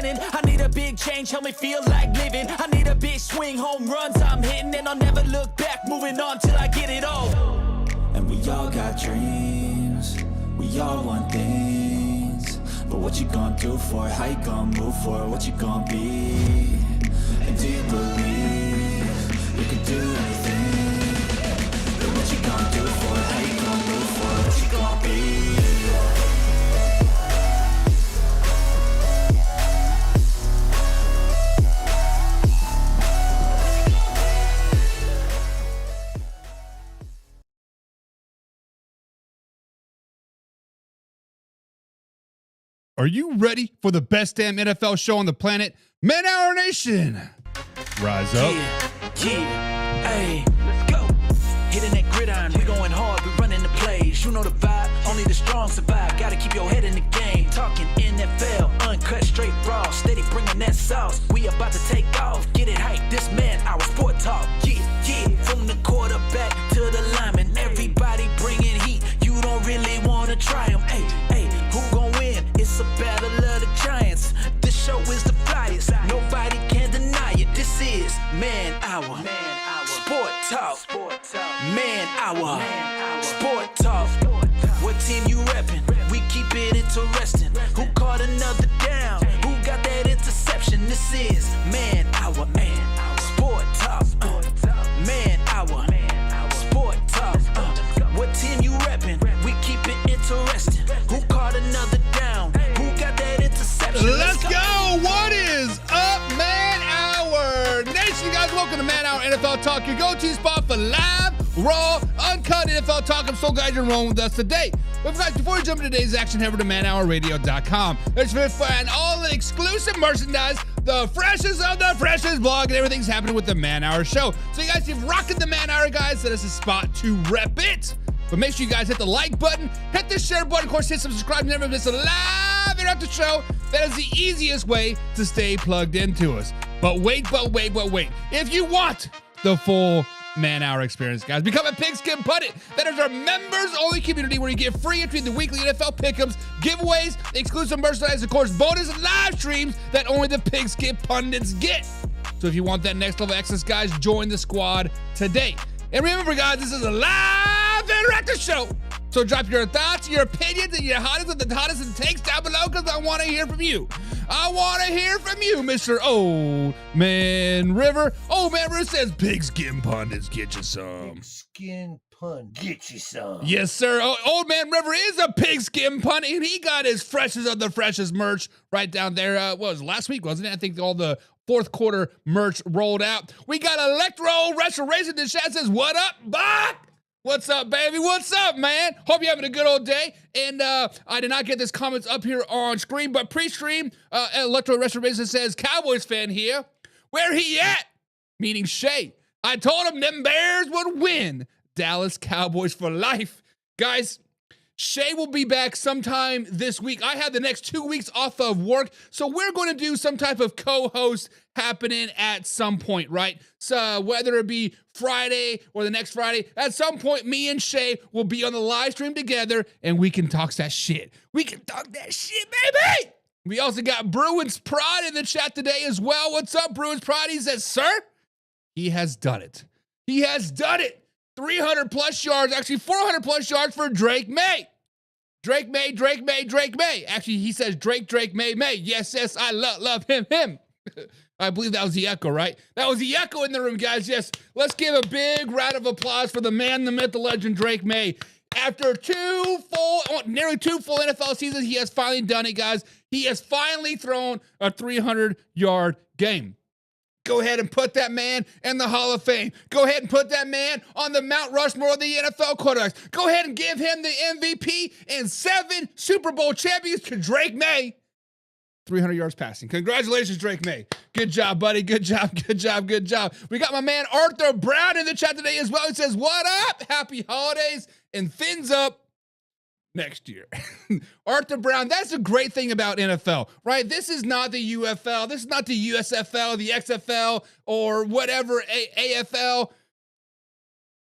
winning. I need a big change, help me feel like living. I need a big swing, home runs I'm hitting, and I'll never look back, moving on till I get it all. And we all got dreams, we all want things, but what you gonna do for it? How you gonna move for it? What you gonna be? And do you believe you can do anything? But what you gonna do for it? How you gonna move for it? What you gonna be? Are you ready for the best damn NFL show on the planet? Man Hour Nation! Rise up. Yeah, hey, let's go. Hitting that gridiron, we going hard, we running the plays. You know the vibe, only the strong survive. Gotta keep your head in the game. Talking NFL, uncut, straight raw, steady bringing that sauce. We about to take off, get it hype. This man, our sport talk. Yeah, from the quarterback to the lineman, everybody bringing heat. You don't really wanna try them. Hey, who gon' win? It's a battle of the giants. This show is the flyest. Nobody can deny it. This is Man Hour. Sport Talk. Man Hour. Sport Talk. What team you reppin'? We keep it interesting. Who caught another down? Who got that interception? This is Man Hour. Sport Talk. Man Hour. Sport Talk. What team you reppin'? We keep it interesting. Who caught another down? Who got that interception? Let's go! What is up, Man Hour Nation? Guys, welcome to Man Hour NFL Talk, your go-to spot for live, raw, uncut NFL talk. I'm so glad you're rolling with us today. But guys, before we jump into today's action, head over to manhourradio.com. There's where you find all the exclusive merchandise, the freshest of the freshest blog, and everything's happening with the Man Hour show. So you guys keep rocking the Man Hour, guys. That is a spot to rep it. But make sure you guys hit the like button, hit the share button, of course, hit subscribe, never miss a live interactive show. That is the easiest way to stay plugged into us. But wait. If you want the full Man Hour experience, guys, become a Pigskin Pundit. That is our members-only community where you get free entry into weekly NFL pick'ems, giveaways, exclusive merchandise, of course, bonus live streams that only the Pigskin Pundits get. So if you want that next level access, guys, join the squad today. And remember, guys, this is a live interactive show. So drop your thoughts, your opinions, and your hottest of the hottest and takes down below, because I want to hear from you. I want to hear from you, Mr. Old Man River. Old Man River says, Pigskin Pundits, get you some. Pigskin Pundit, get you some. Yes, sir. Old Man River is a Pigskin Pundit, and he got his freshest of the freshest merch right down there. What was it, last week, wasn't it? I think all the fourth quarter merch rolled out. We got Electro Restoration in the chat, says, what up, Bach? What's up, baby? What's up, man? Hope you're having a good old day. And I did not get this comments up here on screen, but pre-stream, Electro Restoration says, Cowboys fan here. Where he at? Meaning Shay. I told him them Bears would win. Dallas Cowboys for life. Guys, Shay will be back sometime this week. I have the next 2 weeks off of work, so we're going to do some type of co-host happening at some point, right? So whether it be Friday or the next Friday, at some point, me and Shay will be on the live stream together, and we can talk that shit. We can talk that shit, baby! We also got Bruins Pride in the chat today as well. What's up, Bruins Pride? He says, sir, he has done it. He has done it. 300 plus yards, actually 400 plus yards for Drake May. Drake May. Actually, he says Drake May. Yes, I love him. I believe that was the echo, right? That was the echo in the room, guys. Yes, let's give a big round of applause for the man, the myth, the legend, Drake May. After nearly two full NFL seasons, he has finally done it, guys. He has finally thrown a 300-yard game. Go ahead and put that man in the Hall of Fame. Go ahead and put that man on the Mount Rushmore of the NFL quarterbacks. Go ahead and give him the MVP and 7 Super Bowl champions to Drake May. 300 yards passing. Congratulations, Drake May. Good job, buddy. Good job. We got my man Arthur Brown in the chat today as well. He says, what up? Happy holidays and fins up next year. Arthur Brown, that's a great thing about NFL, right? This is not the UFL. This is not the USFL, the XFL, or whatever, AFL.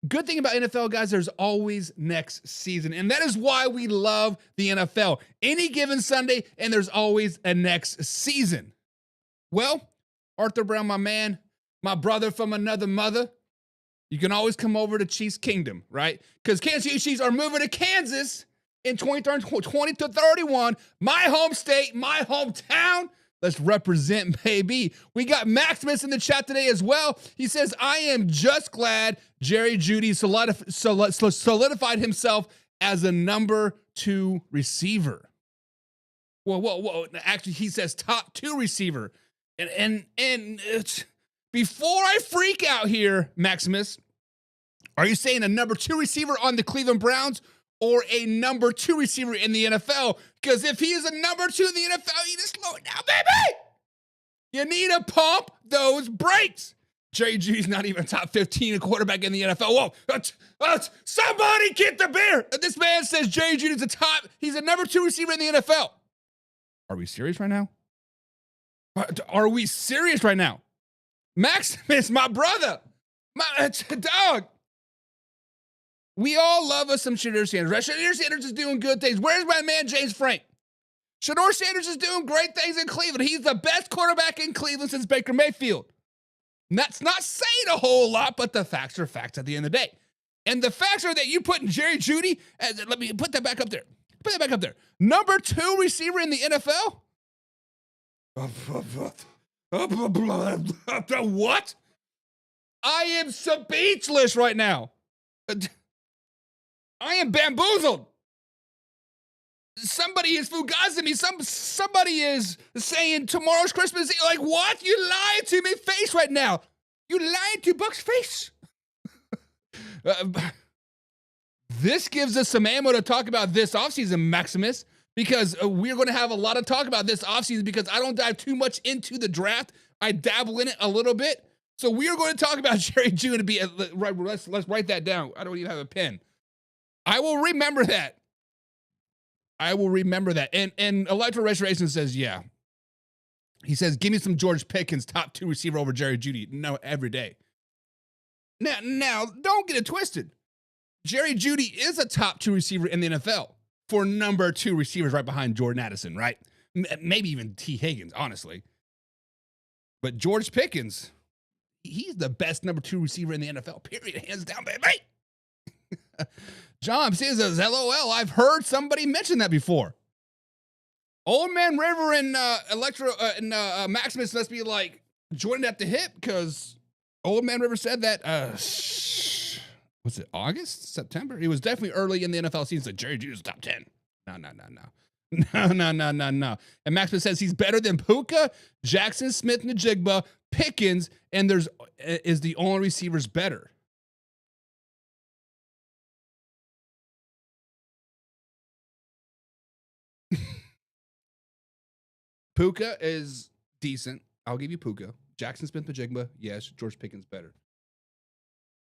Good thing about NFL, guys, there's always next season. And that is why we love the NFL. Any given Sunday, and there's always a next season. Well, Arthur Brown, my man, my brother from another mother, you can always come over to Chiefs Kingdom, right? Because Kansas City Chiefs are moving to Kansas in 20 to 31. My home state, my hometown. Let's represent, baby. We got Maximus in the chat today as well. He says, I am just glad Jerry Jeudy solidified himself as a number 2 receiver. Whoa. Actually, he says top 2 receiver. And before I freak out here, Maximus, are you saying a number 2 receiver on the Cleveland Browns or a number 2 receiver in the NFL? Because if he is a number 2 in the NFL, you need to slow it down, baby. You need to pump those brakes. Jerry Jeudy's not even top 15 quarterback in the NFL. Whoa, somebody get the beer. This man says Jerry Jeudy's he's a number 2 receiver in the NFL. Are we serious right now? Are we serious right now? Maximus, my brother, my dog. We all love us some Shedeur Sanders, right? Shedeur Sanders is doing good things. Where's my man, James Frank? Shedeur Sanders is doing great things in Cleveland. He's the best quarterback in Cleveland since Baker Mayfield. And that's not saying a whole lot, but the facts are facts at the end of the day. And the facts are that you put Jerry Jeudy, let me put that back up there. Put that back up there. Number 2 receiver in the NFL? What? I am speechless right now. I am bamboozled. Somebody is fugazing me. Somebody is saying tomorrow's Christmas Eve. Like, what? You lied to me face right now. You lied to Buck's face. This gives us some ammo to talk about this offseason, Maximus, because we're going to have a lot of talk about this offseason because I don't dive too much into the draft. I dabble in it a little bit. So we are going to talk about Jerry Jeudy. Let's write that down. I don't even have a pen. I will remember that. And Electro Restoration says, yeah. He says, give me some George Pickens, top 2 receiver over Jerry Jeudy. No, every day. Now, don't get it twisted. Jerry Jeudy is a top 2 receiver in the NFL for number 2 receivers right behind Jordan Addison, right? Maybe even T. Higgins, honestly. But George Pickens, he's the best number 2 receiver in the NFL, period. Hands down, baby. John says, LOL, I've heard somebody mention that before. Old Man River and Maximus must be like joined at the hip because Old Man River said that, was it August, September? It was definitely early in the NFL season that Jerry Jeudy was top 10. No. And Maximus says he's better than Puka, Jackson Smith-Njigba, Pickens, and is the only receivers better. Puka is decent. I'll give you Puka. Jackson Smith-Njigba, yes. George Pickens better.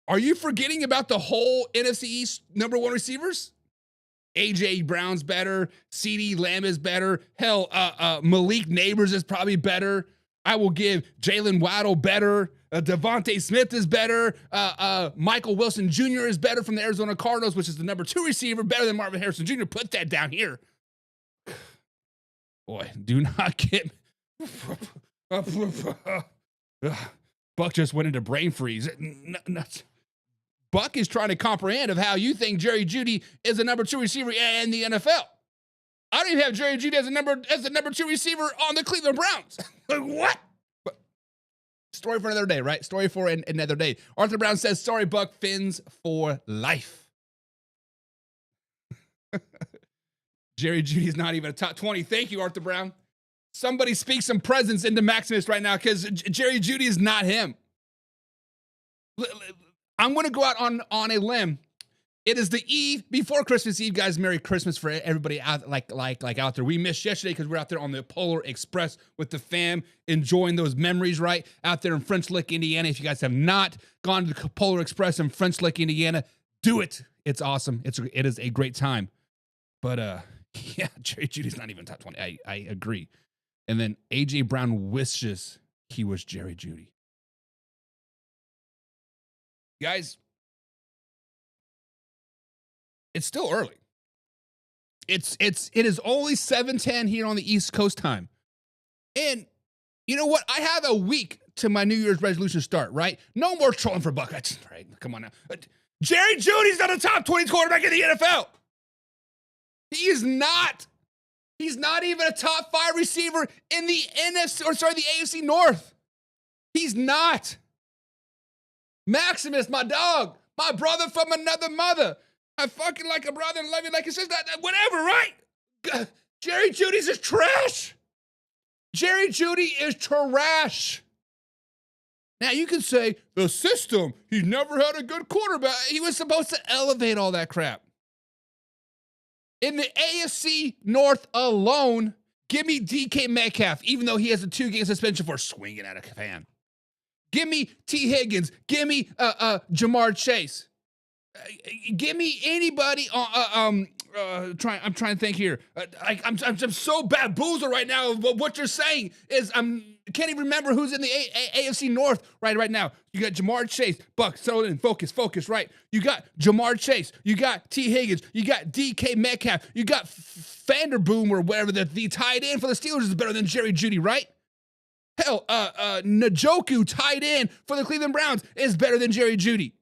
Are you forgetting about the whole NFC East number 1 receivers? AJ Brown's better. CeeDee Lamb is better. Hell, Malik Neighbors is probably better. I will give Jalen Waddle better. Devontae Smith is better. Michael Wilson Jr. is better from the Arizona Cardinals, which is the number 2 receiver, better than Marvin Harrison Jr. Put that down here. Boy, do not get... Buck just went into brain freeze. Buck is trying to comprehend of how you think Jerry Jeudy is a number 2 receiver in the NFL. I don't even have Jerry Jeudy as a number 2 receiver on the Cleveland Browns. Like, what? But, story for another day, right? Story for another day. Arthur Brown says, sorry, Buck, Fins for life. Jerry Jeudy's not even a top 20. Thank you, Arthur Brown. Somebody speak some presence into Maximus right now because Jerry Jeudy is not him. I'm going to go out on a limb. It is the eve before Christmas Eve, guys. Merry Christmas for everybody out like out there. We missed yesterday because we're out there on the Polar Express with the fam, enjoying those memories, right? Out there in French Lick, Indiana. If you guys have not gone to the Polar Express in French Lick, Indiana, do it. It's awesome. It is a great time. But yeah, Jerry Jeudy's not even top 20. I agree. And then AJ Brown wishes he was Jerry Jeudy. Guys, it's still early. It is only 7:10 here on the East Coast time. And You know what? I have a week to my New Year's resolution start, right? No more trolling for buckets. Right? Come on now. Jerry Jeudy's not a top 20 quarterback in the NFL. He is not. He's not even a top 5 receiver in the the AFC North. He's not. Maximus, my dog, my brother from another mother. I fucking like a brother and love you like a sister. Whatever, right? Jerry Jeudy's just trash. Jerry Jeudy is trash. Now you can say the system, he never had a good quarterback. He was supposed to elevate all that crap. In the AFC North alone, give me DK Metcalf, even though he has a 2-game suspension for swinging at a fan. Give me T. Higgins. Give me Jamar Chase. Give me anybody. I'm trying to think here. I'm so bamboozled right now. What you're saying is can't even remember who's in the AFC North right now. You got Jamar Chase, Buck, settle in, focus, right? You got Jamar Chase, you got T. Higgins, you got DK Metcalf, you got Vanderboom or whatever the tight end for the Steelers is better than Jerry Jeudy, right? Hell, Njoku tight end for the Cleveland Browns is better than Jerry Jeudy.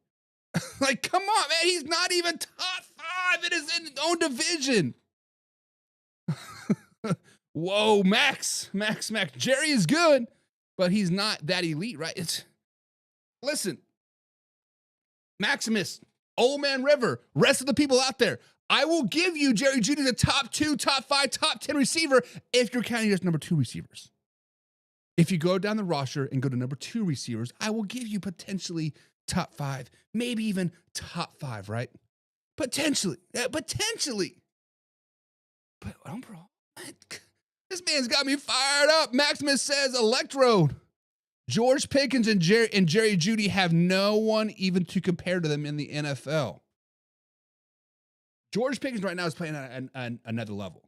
Like, come on, man. He's not even top 5 in his own division. Whoa, Max. Jerry is good, but he's not that elite, right? Listen, Maximus, Old Man River, rest of the people out there, I will give you Jerry Jeudy the top 2, top 5, top 10 receiver if you're counting as number 2 receivers. If you go down the roster and go to number 2 receivers, I will give you potentially top 5, maybe even top 5, right? Potentially. Potentially. But overall, this man's got me fired up. Maximus says Electrode. George Pickens and Jerry Jeudy have no one even to compare to them in the NFL. George Pickens right now is playing at another level.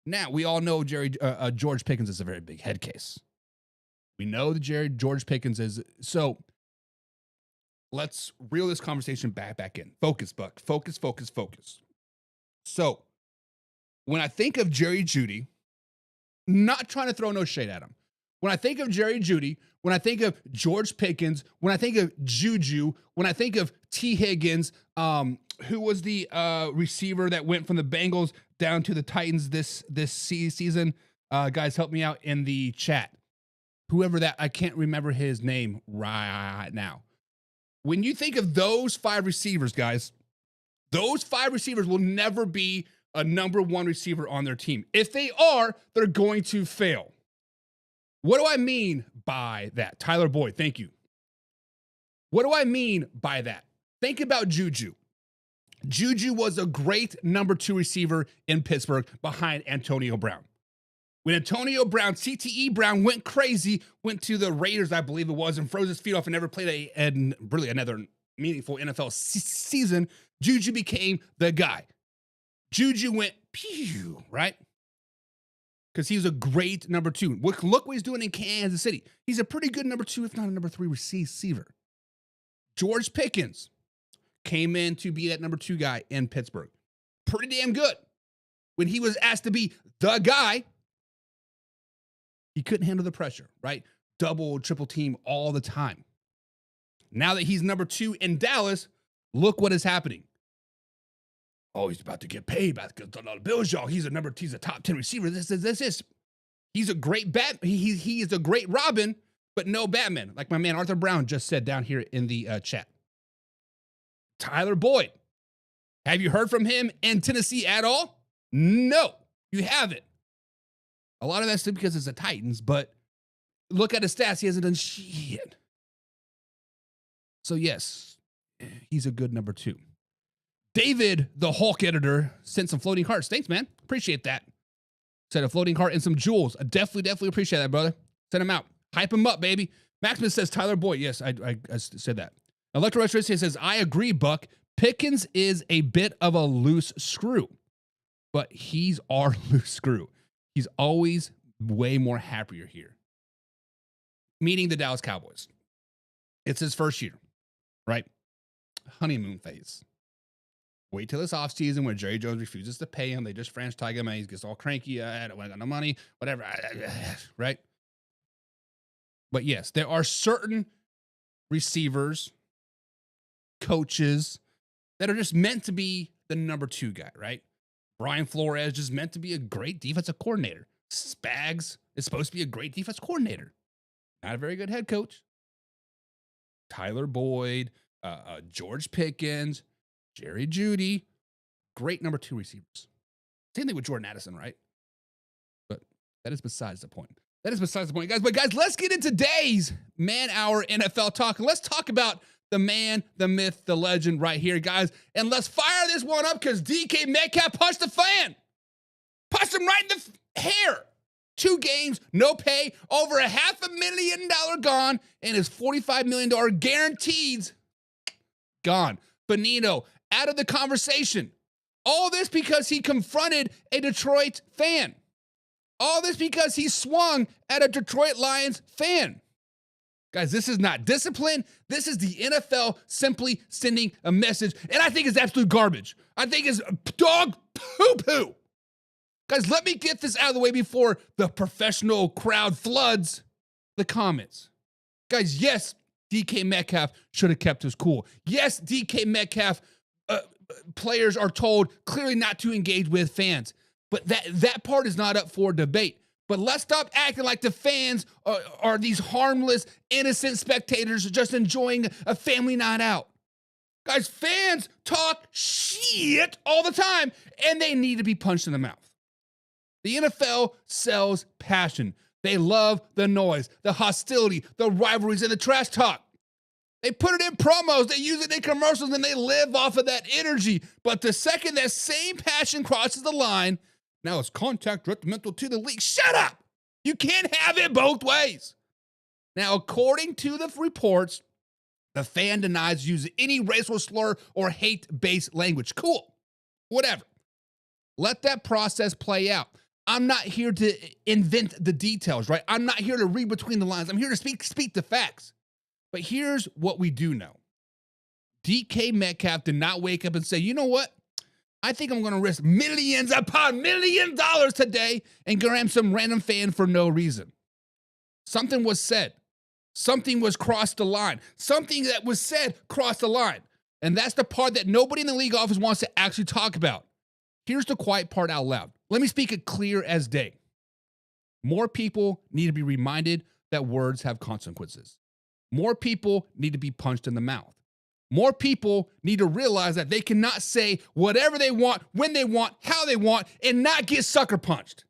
Now, we all know George Pickens is a very big head case. We know that George Pickens is. So let's reel this conversation back in. Focus, Buck. Focus. So when I think of Jerry Jeudy, not trying to throw no shade at him. When I think of Jerry Jeudy, when I think of George Pickens, when I think of Juju, when I think of T. Higgins, who was the receiver that went from the Bengals down to the Titans this season? Guys, help me out in the chat. Whoever that, I can't remember his name right now. When you think of those 5 receivers, guys, those 5 receivers will never be a number 1 receiver on their team. If they are, they're going to fail. What do I mean by that? Tyler Boyd, thank you. What do I mean by that? Think about Juju. Juju was a great number 2 receiver in Pittsburgh behind Antonio Brown. When Antonio Brown, CTE Brown, went crazy, went to the Raiders, I believe it was, and froze his feet off and never played really another meaningful NFL season, Juju became the guy. Juju went pew, right? Because he was a great number 2. Look what he's doing in Kansas City. He's a pretty good number 2, if not a number 3 receiver. George Pickens came in to be that number 2 guy in Pittsburgh. Pretty damn good. When he was asked to be the guy, he couldn't handle the pressure, right? Double, triple team all the time. Now that he's number 2 in Dallas, look what is happening. Oh, he's about to get paid by the Bills, y'all. He's a top 10 receiver. This is. He's a great he is a great Robin, but no Batman, like my man Arthur Brown just said down here in the chat. Tyler Boyd. Have you heard from him in Tennessee at all? No, you haven't. A lot of that's because it's the Titans, but look at his stats. He hasn't done shit. So yes, he's a good number 2. David, the Hulk editor, sent some floating hearts. Thanks, man. Appreciate that. Sent a floating heart and some jewels. I definitely appreciate that, brother. Send them out. Hype him up, baby. Maximus says Tyler Boyd. Yes, I said that. Electro Restoration says, I agree, Buck. Pickens is a bit of a loose screw, but he's our loose screw. He's always way more happier here. Meaning the Dallas Cowboys. It's his first year, right? Honeymoon phase. Wait till this offseason when Jerry Jones refuses to pay him. They just franchise him and he gets all cranky. I don't want no money, whatever. Right? But yes, there are certain receivers, coaches that are just meant to be the number 2 guy, right? Brian Flores is meant to be a great defensive coordinator. Spags is supposed to be a great defense coordinator. Not a very good head coach. Tyler Boyd, George Pickens, Jerry Jeudy, great number 2 receivers. Same thing with Jordan Addison, right? But that is besides the point. That is besides the point, guys. But guys, let's get into today's Man Hour NFL talk. Let's talk about the man, the myth, the legend right here, guys. And let's fire this one up because DK Metcalf punched the fan. Punched him right in the hair. 2 games, no pay, over $500,000 gone, and his $45 million guaranteed gone. Benito out of the conversation. All this because he confronted a Detroit fan. All this because he swung at a Detroit Lions fan. Guys, this is not discipline. This is the NFL simply sending a message, and I think it's absolute garbage. I think it's dog poo-poo. Guys, let me get this out of the way before the professional crowd floods the comments. Guys, yes, DK Metcalf should have kept his cool. Yes, DK Metcalf players are told clearly not to engage with fans. But that part is not up for debate. But let's stop acting like the fans are these harmless, innocent spectators just enjoying a family night out. Guys, fans talk shit all the time, and they need to be punched in the mouth. The NFL sells passion. They love the noise, the hostility, the rivalries, and the trash talk. They put it in promos, they use it in commercials, and they live off of that energy. But the second that same passion crosses the line, now it's contact detrimental to the league. Shut up! You can't have it both ways. Now, according to the reports, the fan denies using any racial slur or hate-based language. Cool. Whatever. Let that process play out. I'm not here to invent the details, right? I'm not here to read between the lines. I'm here to speak the facts. But here's what we do know. DK Metcalf did not wake up and say, you know what? I think I'm going to risk millions upon million dollars today and gram some random fan for no reason. Something was said. Something was crossed the line. Something that was said crossed the line. And that's the part that nobody in the league office wants to actually talk about. Here's the quiet part out loud. Let me speak it clear as day. More people need to be reminded that words have consequences. More people need to be punched in the mouth. More people need to realize that they cannot say whatever they want, when they want, how they want, and not get sucker punched.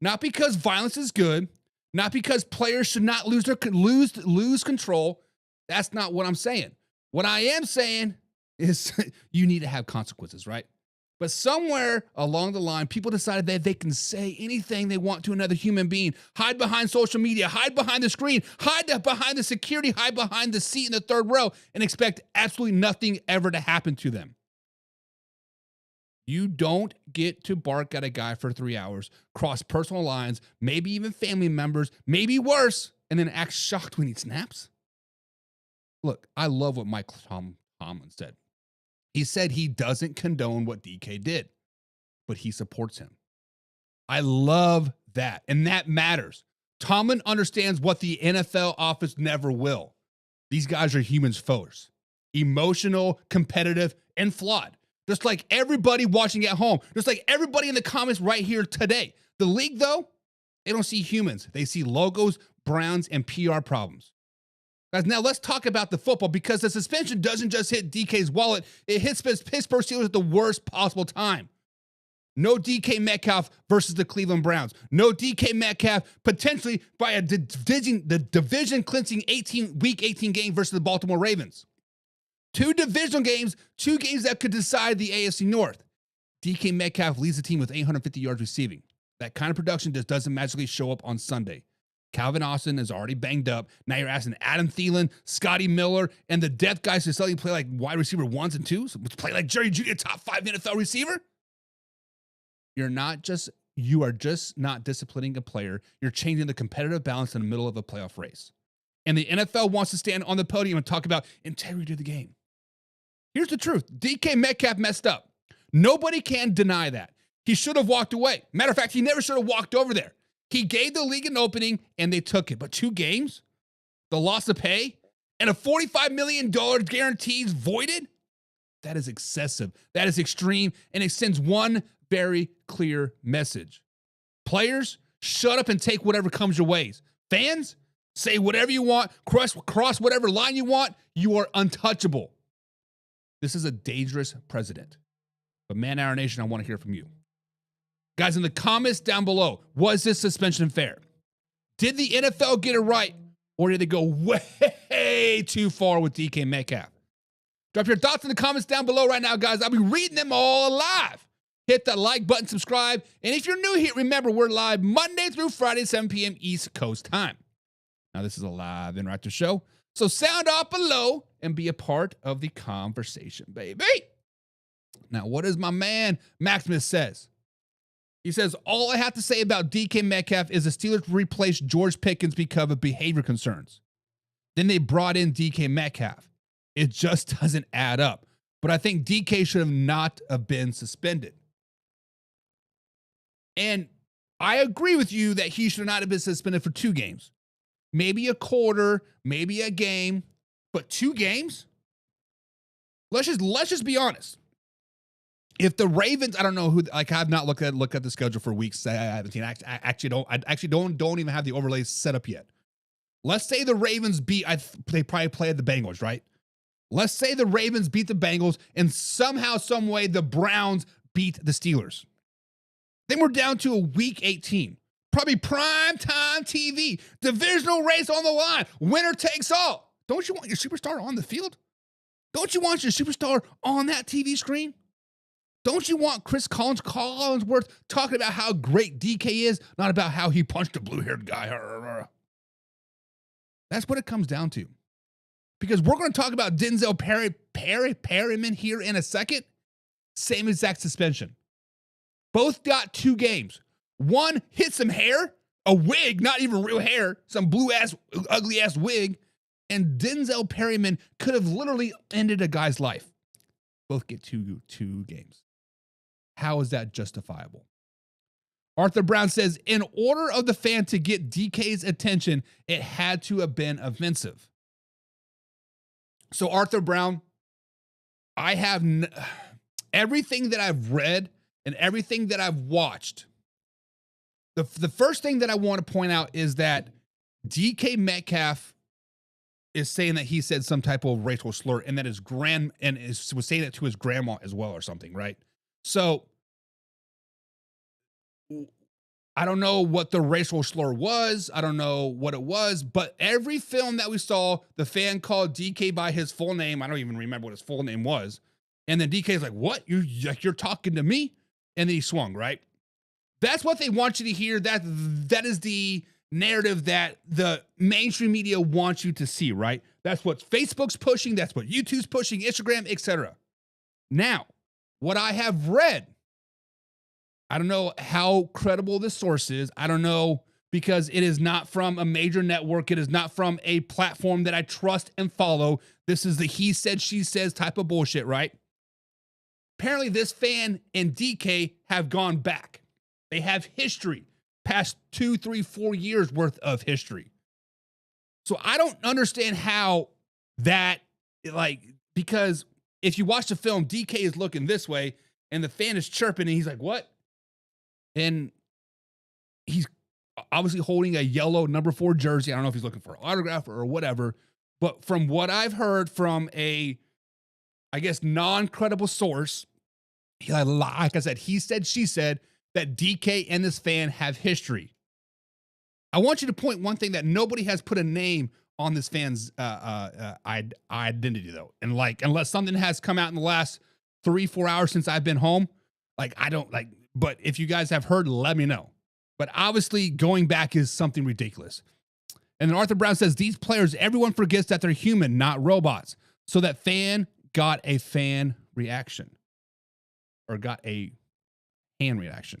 Not because violence is good, not because players should not lose control. That's not what I'm saying. What I am saying is you need to have consequences, right? But somewhere along the line, people decided that they can say anything they want to another human being, hide behind social media, hide behind the screen, hide behind the security, hide behind the seat in the third row, and expect absolutely nothing ever to happen to them. You don't get to bark at a guy for 3 hours, cross personal lines, maybe even family members, maybe worse, and then act shocked when he snaps. Look, I love what Mike Tomlin said. He said he doesn't condone what DK did, but he supports him. I love that, and that matters. Tomlin understands what the NFL office never will. These guys are humans first, emotional, competitive, and flawed. Just like everybody watching at home, just like everybody in the comments right here today. The league, though, they don't see humans. They see logos, brands, and PR problems. Guys, now let's talk about the football because the suspension doesn't just hit DK's wallet. It hits Pittsburgh Steelers at the worst possible time. No DK Metcalf versus the Cleveland Browns. No DK Metcalf potentially by the division-clinching Week 18 game versus the Baltimore Ravens. 2 divisional games, 2 games that could decide the AFC North. DK Metcalf leads the team with 850 yards receiving. That kind of production just doesn't magically show up on Sunday. Calvin Austin is already banged up. Now you're asking Adam Thielen, Scotty Miller, and the depth guys to suddenly play like wide receiver 1s and 2s, play like Jerry Jeudy, a top 5 NFL receiver. You are just not disciplining a player. You're changing the competitive balance in the middle of a playoff race. And the NFL wants to stand on the podium and talk about integrity of the game. Here's the truth. DK Metcalf messed up. Nobody can deny that. He should have walked away. Matter of fact, he never should have walked over there. He gave the league an opening and they took it. But 2 games, the loss of pay, and a $45 million guarantees voided? That is excessive. That is extreme. And it sends one very clear message. Players, shut up and take whatever comes your ways. Fans, say whatever you want, cross whatever line you want. You are untouchable. This is a dangerous precedent. But Man Hour Nation, I want to hear from you. Guys, in the comments down below, was this suspension fair? Did the NFL get it right? Or did they go way too far with DK Metcalf? Drop your thoughts in the comments down below right now, guys. I'll be reading them all live. Hit that like button, subscribe. And if you're new here, remember, we're live Monday through Friday, 7 p.m. East Coast time. Now, this is a live interactive show. So sound off below and be a part of the conversation, baby. Now, what does my man Maximus says? He says, all I have to say about DK Metcalf is the Steelers replaced George Pickens because of behavior concerns. Then they brought in DK Metcalf. It just doesn't add up. But I think DK should have not have been suspended. And I agree with you that he should not have been suspended for 2 games. Maybe a quarter, maybe a game, but 2 games? Let's just be honest. If the Ravens, I don't know who, like I've not looked at the schedule for weeks. I haven't seen. I actually don't even have the overlays set up yet. Let's say the Ravens beat. They probably played the Bengals, right? Let's say the Ravens beat the Bengals, and somehow, some way, the Browns beat the Steelers. Then we're down to a week 18, probably prime time TV, divisional race on the line, winner takes all. Don't you want your superstar on the field? Don't you want your superstar on that TV screen? Don't you want Chris Collinsworth talking about how great DK is, not about how he punched a blue-haired guy? That's what it comes down to. Because we're going to talk about DENZEL PERRYMAN here in a second. Same exact suspension. Both got 2 games. One hit some hair, a wig, not even real hair, some blue-ass, ugly-ass wig. And DENZEL PERRYMAN could have literally ended a guy's life. Both get two games. How is that justifiable? Arthur Brown says, in order of the fan to get DK's attention, it had to have been offensive. So Arthur Brown, I have everything that I've read and everything that I've watched. The first thing that I want to point out is that DK Metcalf is saying that he said some type of racial slur and that his was saying it to his grandma as well or something, right? So I don't know what the racial slur was. I don't know what it was, but every film that we saw, the fan called DK by his full name. I don't even remember what his full name was. And then DK is like, what? You're talking to me? And then he swung, right? That's what they want you to hear. That is the narrative that the mainstream media wants you to see, right? That's what Facebook's pushing. That's what YouTube's pushing, Instagram, etc. Now, what I have read, I don't know how credible this source is. I don't know, because it is not from a major network. It is not from a platform that I trust and follow. This is the he said, she says type of bullshit, right? Apparently this fan and DK have gone back. They have history, past 2, 3, 4 years worth of history. So I don't understand how that, because if you watch the film, DK is looking this way and the fan is chirping and he's like, what? And he's obviously holding a yellow number 4 jersey. I don't know if he's looking for an autograph or whatever, but from what I've heard from a, I guess, non-credible source, like I said, he said, she said, that DK and this fan have history. I want you to point one thing, that nobody has put a name on this fan's identity though. And unless something has come out in the last 3-4 hours since I've been home, but if you guys have heard, let me know. But obviously going back is something ridiculous. And then Arthur Brown says, these players, everyone forgets that they're human, not robots. So that fan got a fan reaction, or got a hand reaction.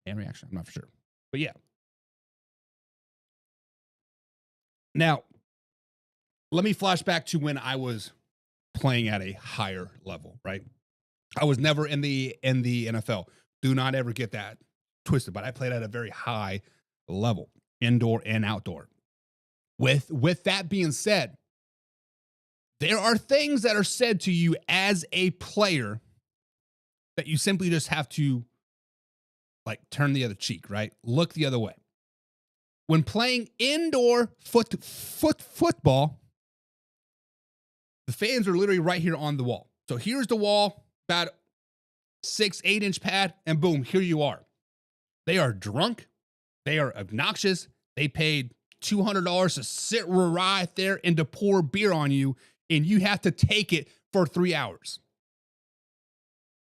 Hand reaction, I'm not for sure. But yeah. Now, let me flash back to when I was playing at a higher level, right? I was never in the NFL. Do not ever get that twisted, but I played at a very high level, indoor and outdoor. With that being said, there are things that are said to you as a player that you simply just have to like turn the other cheek, right? Look the other way. When playing indoor football, the fans are literally right here on the wall. So here's the wall, about 6-8 inch pad, and boom, here you are. They are drunk. They are obnoxious. They paid $200 to sit right there and to pour beer on you, and you have to take it for 3 hours.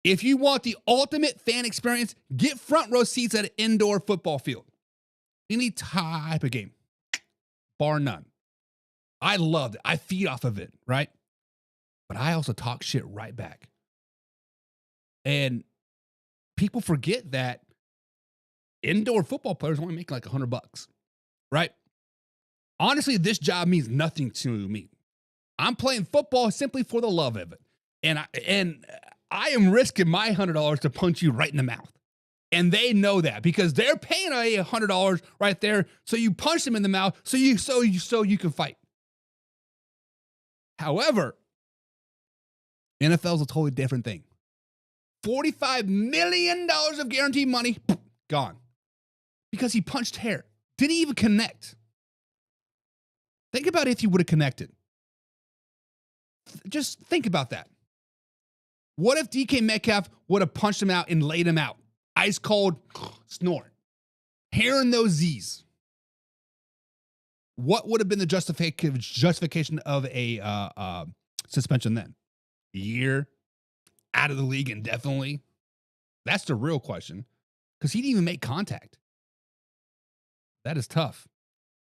If you want the ultimate fan experience, get front row seats at an indoor football field. Any type of game, bar none. I loved it. I feed off of it, right? But I also talk shit right back. And people forget that indoor football players only make like $100, right? Honestly, this job means nothing to me. I'm playing football simply for the love of it. And I am risking my $100 to punch you right in the mouth. And they know that because they're paying $100 right there. So you punch them in the mouth so you can fight. However, NFL is a totally different thing. $45 million of guaranteed money, gone. Because he punched hair. Didn't even connect. Think about if he would have connected. Just think about that. What if DK Metcalf would have punched him out and laid him out? Ice cold, snort. Hair in those Z's. What would have been the justification of a suspension then? A year? Out of the league indefinitely? That's the real question. Because he didn't even make contact. That is tough.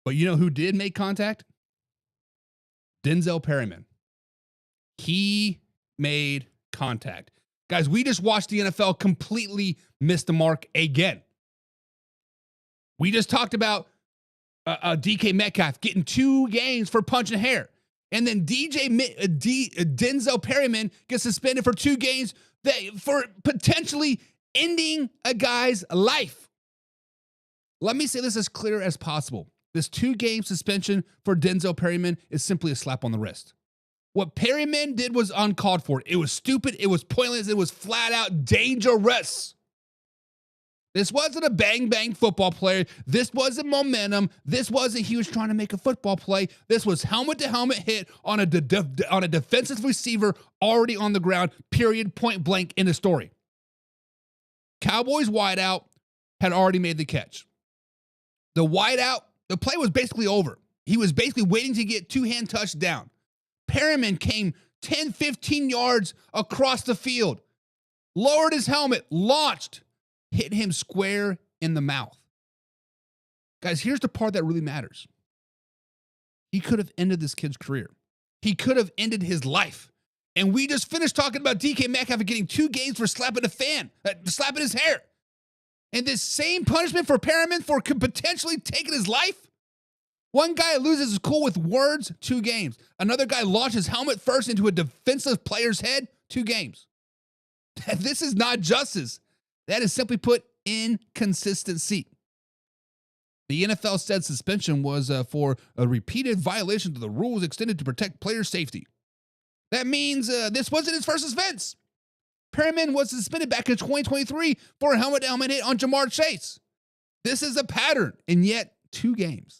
But you know who did make contact? DENZEL PERRYMAN. He made contact. Guys, we just watched the NFL completely miss the mark again. We just talked about DK Metcalf getting 2 games for punching hair. And then DENZEL PERRYMAN gets suspended for 2 games for potentially ending a guy's life. Let me say this as clear as possible. This 2-game suspension for DENZEL PERRYMAN is simply a slap on the wrist. What PERRYMAN did was uncalled for. It was stupid. It was pointless. It was flat out dangerous. This wasn't a bang-bang football player. This wasn't momentum. This wasn't he was trying to make a football play. This was helmet-to-helmet hit on a defensive receiver already on the ground, period, point blank in the story. Cowboys wideout had already made the catch. The wideout, the play was basically over. He was basically waiting to get 2-hand touchdown. PERRYMAN came 10, 15 yards across the field, lowered his helmet, launched, hit him square in the mouth. Guys, here's the part that really matters. He could have ended this kid's career. He could have ended his life. And we just finished talking about DK Metcalf getting 2 games for slapping slapping his hair. And this same punishment for PERRYMAN for potentially taking his life? One guy loses his cool with words, 2 games. Another guy launches helmet first into a defensive player's head, 2 games. This is not justice. That is simply put inconsistency. The NFL said suspension was for a repeated violation of the rules extended to protect player safety. That means this wasn't his first offense. PERRYMAN was suspended back in 2023 for a helmet-to-helmet hit on Jamar Chase. This is a pattern, and yet 2 games.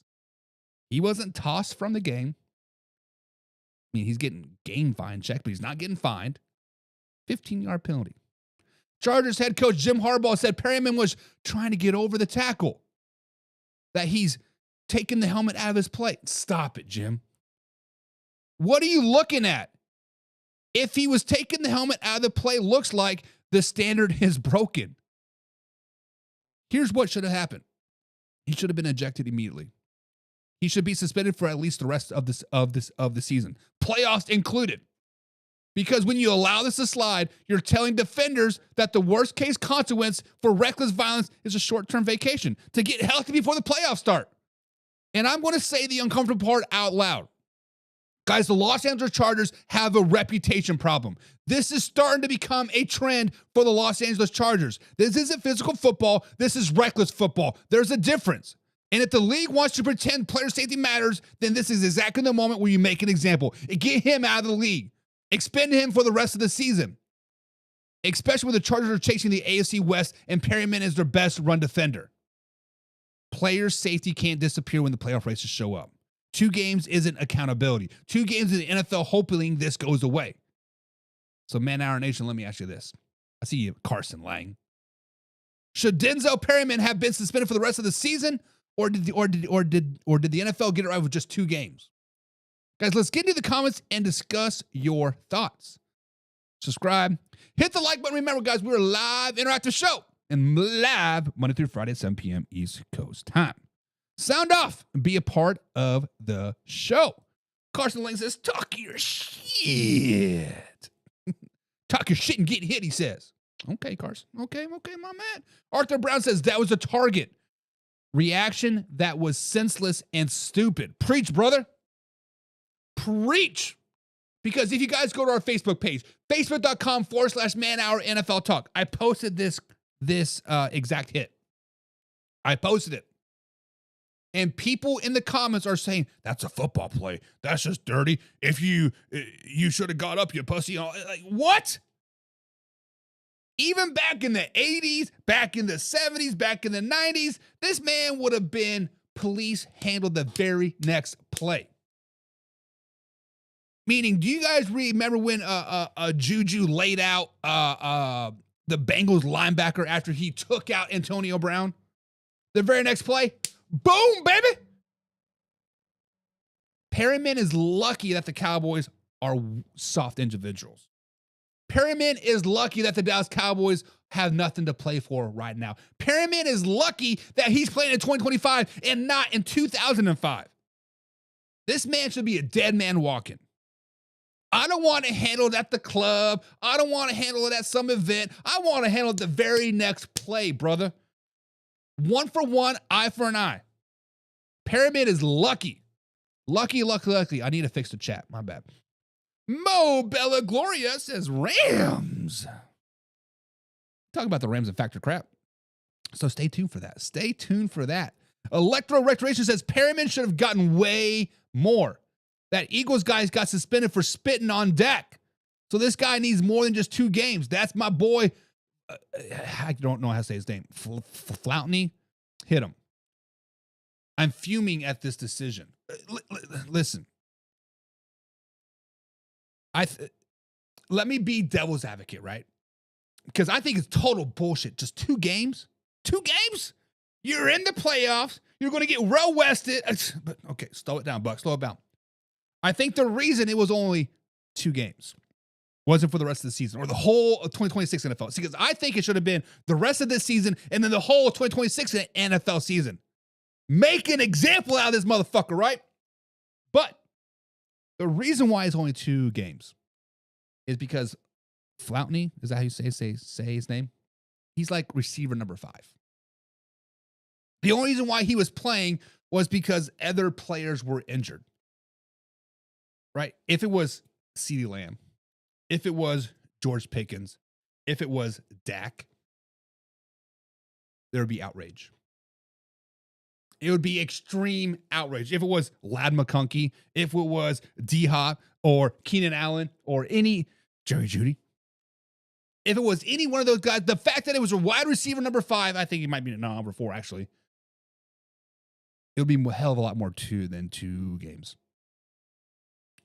He wasn't tossed from the game. I mean, he's getting game fine checked, but he's not getting fined. 15-yard penalty. Chargers head coach Jim Harbaugh said PERRYMAN was trying to get over the tackle. That he's taking the helmet out of his play. Stop it, Jim. What are you looking at? If he was taking the helmet out of the play, looks like the standard is broken. Here's what should have happened. He should have been ejected immediately. He should be suspended for at least the rest of the season, playoffs included. Because when you allow this to slide, you're telling defenders that the worst case consequence for reckless violence is a short-term vacation to get healthy before the playoffs start. And I'm going to say the uncomfortable part out loud. Guys, the Los Angeles Chargers have a reputation problem. This is starting to become a trend for the Los Angeles Chargers. This isn't physical football. This is reckless football. There's a difference. And if the league wants to pretend player safety matters, then this is exactly the moment where you make an example. Get him out of the league. Expend him for the rest of the season. Especially when the Chargers are chasing the AFC West and Perryman is their best run defender. Player safety can't disappear when the playoff races show up. 2 games isn't accountability. 2 games in the NFL, hoping this goes away. So, Man Hour Nation, let me ask you this. I see you, Carson Lang. Should Denzel Perryman have been suspended for the rest of the season, or did the NFL get it right with just 2 games? Guys, let's get into the comments and discuss your thoughts. Subscribe, hit the like button. Remember, guys, we're a live interactive show and live Monday through Friday at 7 p.m. East Coast time. Sound off and be a part of the show. Carson Lang says, talk your shit. Talk your shit and get hit, he says. Okay, Carson. Okay, my man. Arthur Brown says, that was a target reaction that was senseless and stupid. Preach, brother. Preach. Because if you guys go to our Facebook page, facebook.com/Man Hour NFL Talk, I posted this exact hit. I posted it. And people in the comments are saying, that's a football play. That's just dirty. If you should have got up, you pussy. Like, what? Even back in the 80s, back in the 70s, back in the 90s, this man would have been police handled the very next play. Meaning, do you guys remember when Juju laid out the Bengals linebacker after he took out Antonio Brown? The very next play, boom, baby. Perryman is lucky that the Cowboys are soft individuals. Perryman is lucky that the Dallas Cowboys have nothing to play for right now. Perryman is lucky that he's playing in 2025 and not in 2005. This man should be a dead man walking. I don't want to handle it at the club. I don't want to handle it at some event. I want to handle it the very next play, brother. 1 for 1, eye for an eye. Perryman is lucky. Lucky. I need to fix the chat. My bad. Mo Bella Gloria says Rams. Talk about the Rams and Factor crap. So stay tuned for that. Electro Recreation says Perryman should have gotten way more. That Eagles guy got suspended for spitting on deck. So this guy needs more than just 2 games. That's my boy. I don't know how to say his name. Floutney. Hit him. I'm fuming at this decision. Listen. Let me be devil's advocate, right? Because I think it's total bullshit. Just 2 games? 2 games? You're in the playoffs. You're going to get well-wested. But okay, slow it down, Buck. Slow it down. I think the reason it was only 2 games wasn't for the rest of the season or the whole of 2026 NFL. Because I think it should have been the rest of this season and then the whole of 2026 NFL season. Make an example out of this motherfucker, right? But the reason why it's only 2 games is because Floutney, is that how you say his name? He's like receiver number 5. The only reason why he was playing was because other players were injured. Right? If it was CeeDee Lamb, if it was George Pickens, if it was Dak, there would be outrage. It would be extreme outrage. If it was Ladd McConkey, if it was D-Hop or Keenan Allen or any Jerry Jeudy, if it was any one of those guys, the fact that it was a wide receiver number 5, I think it might be number 4 actually. It would be a hell of a lot more than 2 games.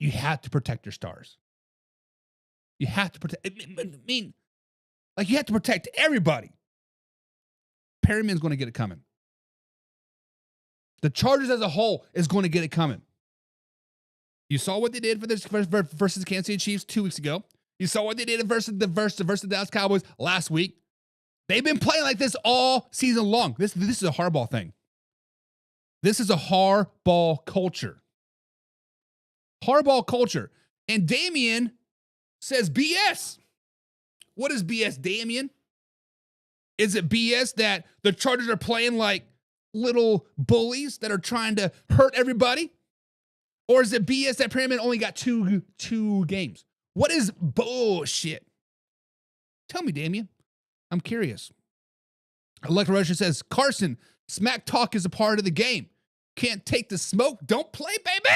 You have to protect your stars. You have to protect. You have to protect everybody. Perryman's going to get it coming. The Chargers as a whole is going to get it coming. You saw what they did for this versus the Kansas City Chiefs 2 weeks ago. You saw what they did versus the Dallas Cowboys last week. They've been playing like this all season long. This is a hardball thing. This is a hardball culture. Hardball culture. And Damien says BS. What is BS, Damien? Is it BS that the Chargers are playing like little bullies that are trying to hurt everybody? Or is it BS that PERRYMAN only got two games? What is bullshit? Tell me, Damien. I'm curious. Overreaction says, Carson, smack talk is a part of the game. Can't take the smoke. Don't play, baby.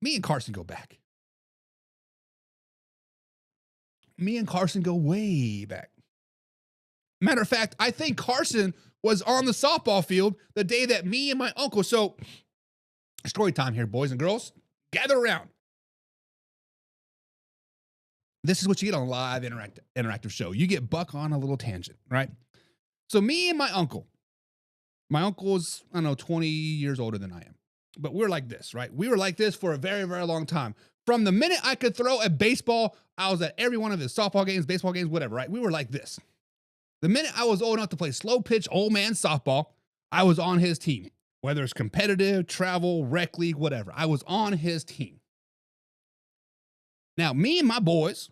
Me and Carson go back. Me and Carson go way back. Matter of fact, I think Carson was on the softball field the day that me and my uncle. So, story time here, boys and girls. Gather around. This is what you get on a live interactive show. You get Buck on a little tangent, right? So me and my uncle is, I don't know, 20 years older than I am. But we're like this, right? We were like this for a very, very long time. From the minute I could throw a baseball, I was at every one of his softball games, baseball games, whatever, right? We were like this. The minute I was old enough to play slow pitch, old man softball, I was on his team. Whether it's competitive, travel, rec league, whatever. I was on his team. Now, me and my boys,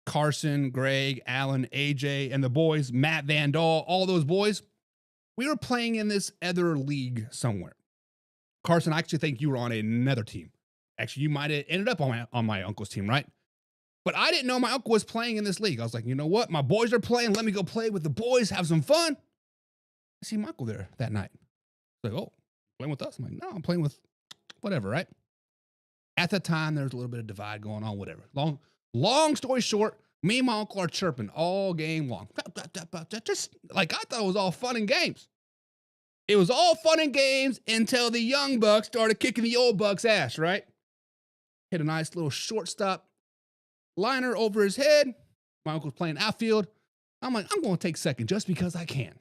Carson, Greg, Alan, AJ, and the boys, Matt Van Dahl, all those boys, we were playing in this other league somewhere. Carson, I actually think you were on another team. Actually, you might have ended up on my uncle's team, right? But I didn't know my uncle was playing in this league. I was like, you know what? My boys are playing. Let me go play with the boys, have some fun. I see my uncle there that night. Like, oh, playing with us? I'm like, no, I'm playing with whatever, right? At the time, there was a little bit of divide going on, whatever. Long story short, me and my uncle are chirping all game long. Just like I thought it was all fun and games. It was all fun and games until the young bucks started kicking the old bucks' ass, right? Hit a nice little shortstop liner over his head. My uncle's playing outfield. I'm like, I'm going to take second just because I can.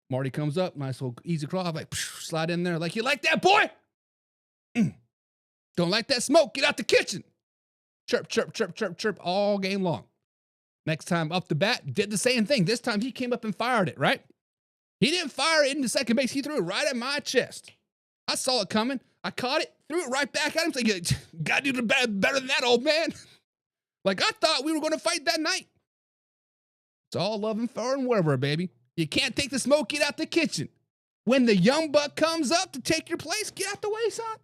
Marty comes up, nice little easy crawl. I'm like, slide in there. Like, you like that, boy? Don't like that smoke? Get out the kitchen. Chirp, chirp, chirp, chirp, chirp all game long. Next time up the bat, did the same thing. This time he came up and fired it, right? He didn't fire it into second base. He threw it right at my chest. I saw it coming. I caught it, threw it right back at him. Like, gotta do better than that, old man. Like, I thought we were going to fight that night. It's all love and fair and whatever, baby. You can't take the smoke, get out the kitchen. When the young buck comes up to take your place, get out the way, son.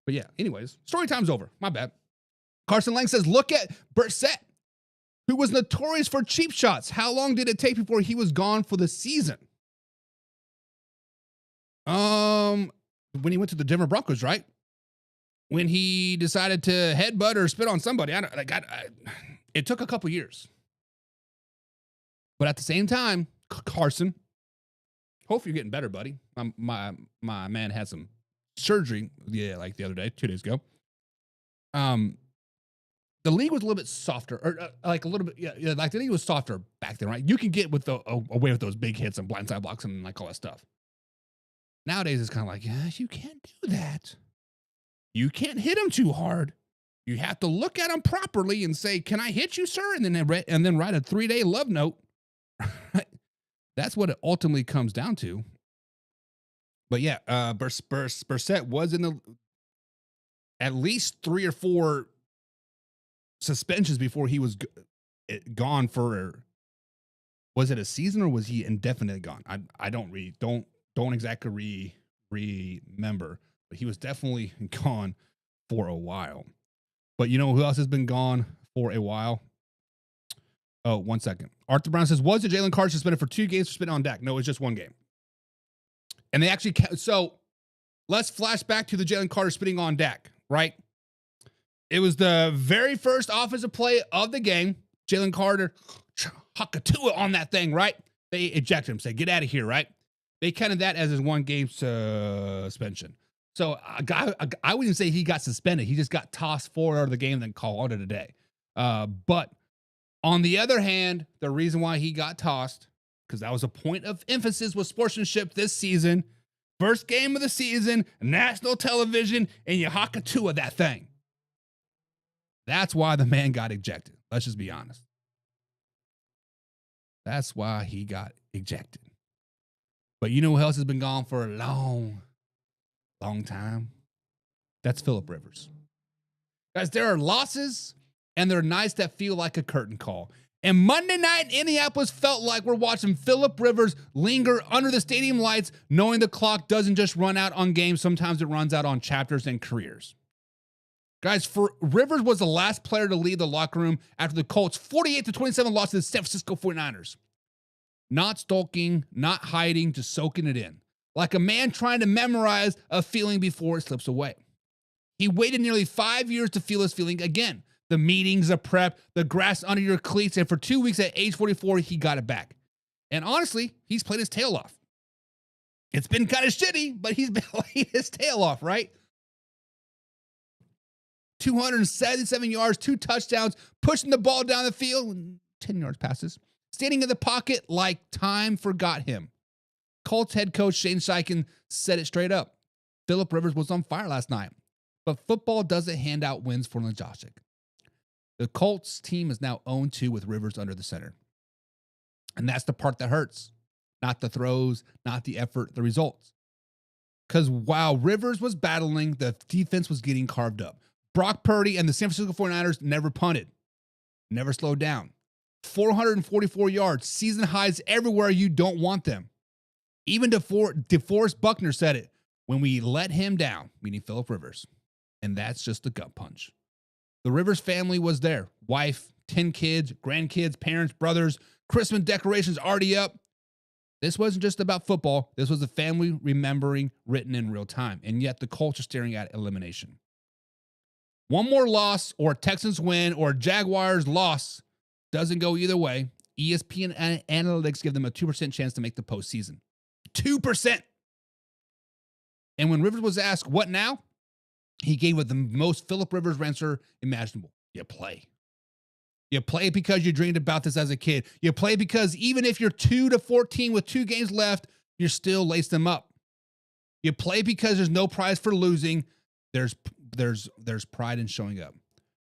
But yeah, anyways, story time's over. My bad. Carson Lang says, look at Brissett, who was notorious for cheap shots. How long did it take before he was gone for the season? When he went to the Denver Broncos, right? When he decided to headbutt or spit on somebody. It took a couple years. But at the same time, Carson, hope you're getting better, buddy. My man had some surgery, like the other day, 2 days ago. The league was a little bit softer, or like a little bit, like the league was softer back then, right? You can get with away with those big hits and blindside blocks and like all that stuff. Nowadays, it's kind of like, yeah, you can't do that. You can't hit him too hard. You have to look at him properly and say, "Can I hit you, sir?" And then write a 3-day love note. That's what it ultimately comes down to. But yeah, Brissett was in at least 3 or 4 suspensions before he was gone for. Was it a season or was he indefinitely gone? I don't exactly remember, but he was definitely gone for a while. But you know who else has been gone for a while? Oh, 1 second. Arthur Brown says, was it Jalen Carter suspended for 2 games for spitting on Dak? No, it's just 1 game. And they actually, so let's flash back to the Jalen Carter spitting on Dak, right? It was the very first offensive play of the game. Jalen Carter, Hakatua on that thing, right? They ejected him, said, get out of here, right? They counted that as his 1 game suspension. So I wouldn't say he got suspended. He just got tossed forward out of the game and then called it a day. But on the other hand, the reason why he got tossed, because that was a point of emphasis with sportsmanship this season. First game of the season, national television, and you Hakatua that thing. That's why the man got ejected. Let's just be honest. That's why he got ejected. But you know who else has been gone for a long time? That's Phillip Rivers. Guys, there are losses and there are nights that feel like a curtain call. And Monday night, Indianapolis felt like we're watching Phillip Rivers linger under the stadium lights, knowing the clock doesn't just run out on games. Sometimes it runs out on chapters and careers. Guys, for Rivers was the last player to leave the locker room after the Colts' 48-27 loss to the San Francisco 49ers. Not stalking, not hiding, just soaking it in. Like a man trying to memorize a feeling before it slips away. He waited nearly 5 years to feel his feeling again. The meetings, the prep, the grass under your cleats, and for 2 weeks at age 44, he got it back. And honestly, he's played his tail off. It's been kind of shitty, but he's been playing his tail off, right? 277 yards, 2 touchdowns, pushing the ball down the field, 10 yards passes, standing in the pocket like time forgot him. Colts head coach Shane Steichen said it straight up. Phillip Rivers was on fire last night, but football doesn't hand out wins for Najasic. The Colts team is now 0-2 with Rivers under the center. And that's the part that hurts. Not the throws, not the effort, the results. Because while Rivers was battling, the defense was getting carved up. Brock Purdy and the San Francisco 49ers never punted, never slowed down. 444 yards, season highs everywhere you don't want them. Even DeForest Buckner said it, when we let him down, meaning Phillip Rivers. And that's just a gut punch. The Rivers family was there. Wife, 10 kids, grandkids, parents, brothers, Christmas decorations already up. This wasn't just about football. This was a family remembering written in real time. And yet the Colts are staring at elimination. One more loss or a Texans win or a Jaguars loss doesn't go either way. ESPN analytics give them a 2% chance to make the postseason. 2%. And when Rivers was asked, what now? He gave it the most Phillip Rivers answer imaginable. You play. You play because you dreamed about this as a kid. You play because even if you're 2-14 with 2 games left, you're still laced them up. You play because there's no prize for losing. There's pride in showing up.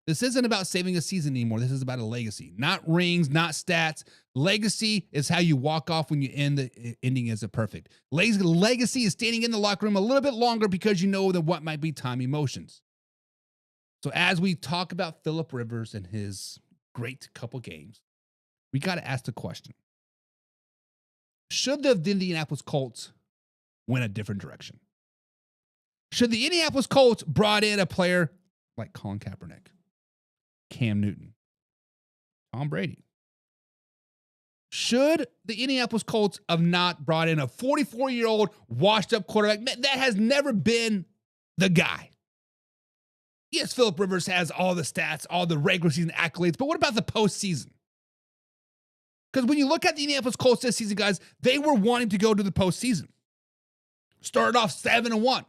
This isn't about saving a season anymore. This is about a legacy. Not rings, not stats. Legacy is how you walk off when you end. The ending isn't perfect. Legacy is standing in the locker room a little bit longer because you know that what might be time emotions. So as we talk about Phillip Rivers and his great couple games, we got to ask the question. Should the Indianapolis Colts win a different direction? Should the Indianapolis Colts brought in a player like Colin Kaepernick, Cam Newton, Tom Brady? Should the Indianapolis Colts have not brought in a 44-year-old washed-up quarterback that has never been the guy? Yes, Phillip Rivers has all the stats, all the regular season accolades, but what about the postseason? Because when you look at the Indianapolis Colts this season, guys, they were wanting to go to the postseason. Started off 7-1.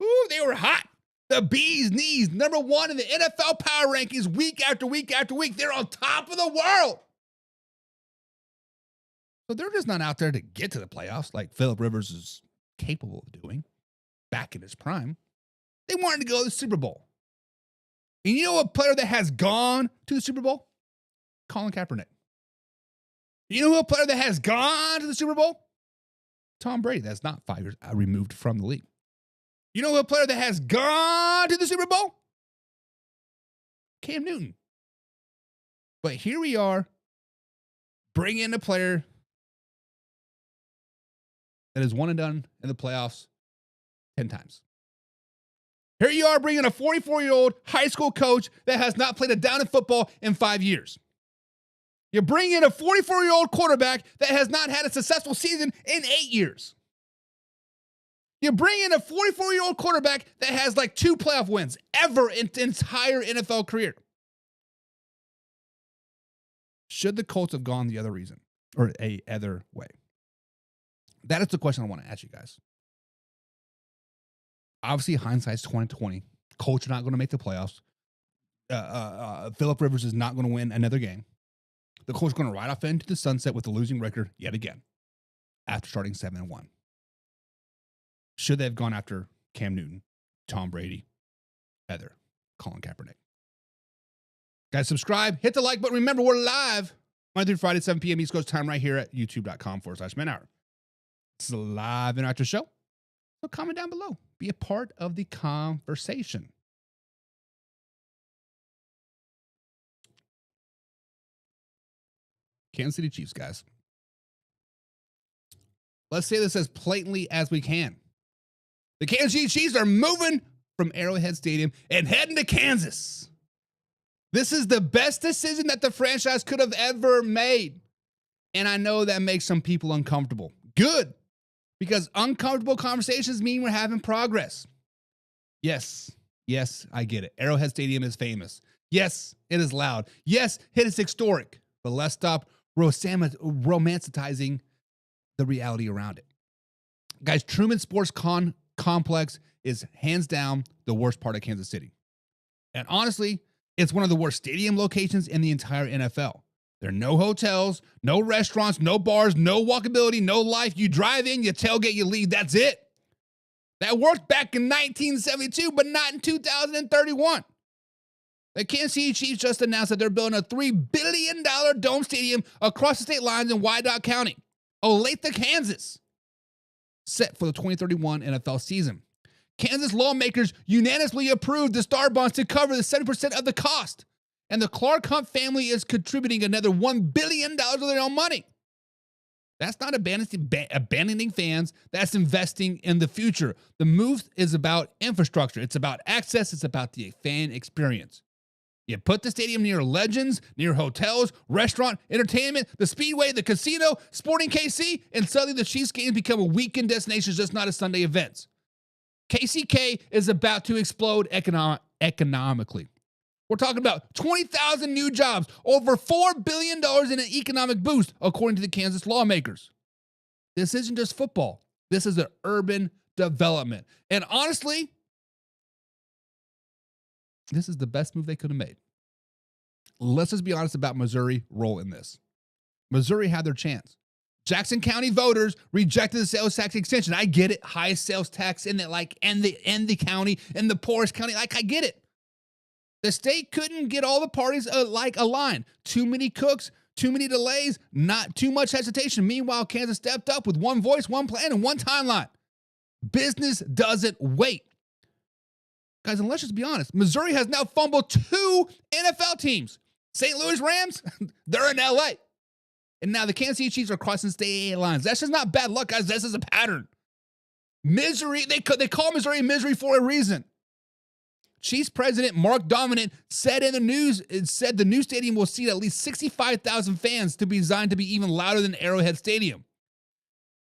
Ooh, they were hot. The bee's knees, number 1 in the NFL power rankings week after week after week. They're on top of the world. So they're just not out there to get to the playoffs like Phillip Rivers is capable of doing back in his prime. They wanted to go to the Super Bowl. And you know a player that has gone to the Super Bowl? Colin Kaepernick. You know who a player that has gone to the Super Bowl? Tom Brady. That's not 5 years removed from the league. You know who a player that has gone to the Super Bowl? Cam Newton. But here we are, bringing in a player that is one and done in the playoffs 10 times. Here you are bringing a 44-year-old high school coach that has not played a down in football in 5 years. You bring in a 44-year-old quarterback that has not had a successful season in 8 years. You bring in a 44-year-old quarterback that has like 2 playoff wins ever in the entire NFL career. Should the Colts have gone the other reason or a other way? That is the question I want to ask you guys. Obviously, hindsight's 2020. Colts are not going to make the playoffs. Phillip Rivers is not going to win another game. The Colts are going to ride off into the sunset with a losing record yet again after starting 7-1. Should they have gone after Cam Newton, Tom Brady, Heather, Colin Kaepernick? Guys, subscribe, hit the like button. Remember, we're live Monday through Friday, 7 p.m. East Coast time right here at youtube.com/manhour. It's a live interactive show. So comment down below. Be a part of the conversation. Kansas City Chiefs, guys. Let's say this as blatantly as we can. The Kansas City Chiefs are moving from Arrowhead Stadium and heading to Kansas. This is the best decision that the franchise could have ever made. And I know that makes some people uncomfortable. Good, because uncomfortable conversations mean we're having progress. Yes, I get it. Arrowhead Stadium is famous. Yes, it is loud. Yes, it is historic. But let's stop romanticizing the reality around it. Guys, Truman Sports Complex is hands down the worst part of Kansas City. And honestly, it's one of the worst stadium locations in the entire NFL. There are no hotels, no restaurants, no bars, no walkability, no life. You drive in, you tailgate, you leave. That's it. That worked back in 1972, but not in 2031. The Kansas City Chiefs just announced that they're building a $3 billion dome stadium across the state lines in Wyandotte County, Olathe, Kansas, set for the 2031 NFL season. Kansas lawmakers unanimously approved the star bonds to cover the 70% of the cost, and the Clark Hunt family is contributing another $1 billion of their own money. That's not abandoning fans. That's investing in the future. The move is about infrastructure. It's about access. It's about the fan experience. You put the stadium near legends, near hotels, restaurant, entertainment, the speedway, the casino, Sporting KC, and suddenly the Chiefs games become a weekend destination, just not a Sunday event. KCK is about to explode economically. We're talking about 20,000 new jobs, over $4 billion in an economic boost, according to the Kansas lawmakers. This isn't just football. This is an urban development. And honestly, this is the best move they could have made. Let's just be honest about Missouri's role in this. Missouri had their chance. Jackson County voters rejected the sales tax extension. I get it. Highest sales tax in the the county, in the poorest county. I get it. The state couldn't get all the parties aligned. Too many cooks, too many delays, not too much hesitation. Meanwhile, Kansas stepped up with one voice, one plan, and one timeline. Business doesn't wait. Guys, and let's just be honest. Missouri has now fumbled 2 NFL teams. St. Louis Rams, they're in LA. And now the Kansas City Chiefs are crossing state lines. That's just not bad luck, guys. This is a pattern. Misery, they call Missouri misery for a reason. Chiefs president Mark Dominant said in the news, the new stadium will seat at least 65,000 fans to be designed to be even louder than Arrowhead Stadium.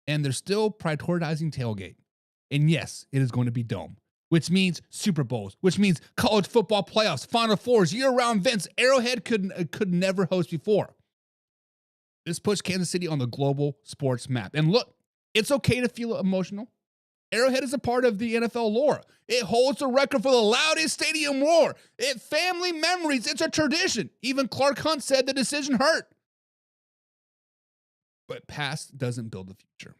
And they're still prioritizing tailgate. And yes, it is going to be dome, which means Super Bowls, which means college football playoffs, Final Fours, year-round events Arrowhead could never host before. This puts Kansas City on the global sports map. And look, it's okay to feel emotional. Arrowhead is a part of the NFL lore. It holds the record for the loudest stadium roar. It family memories. It's a tradition. Even Clark Hunt said the decision hurt. But past doesn't build the future.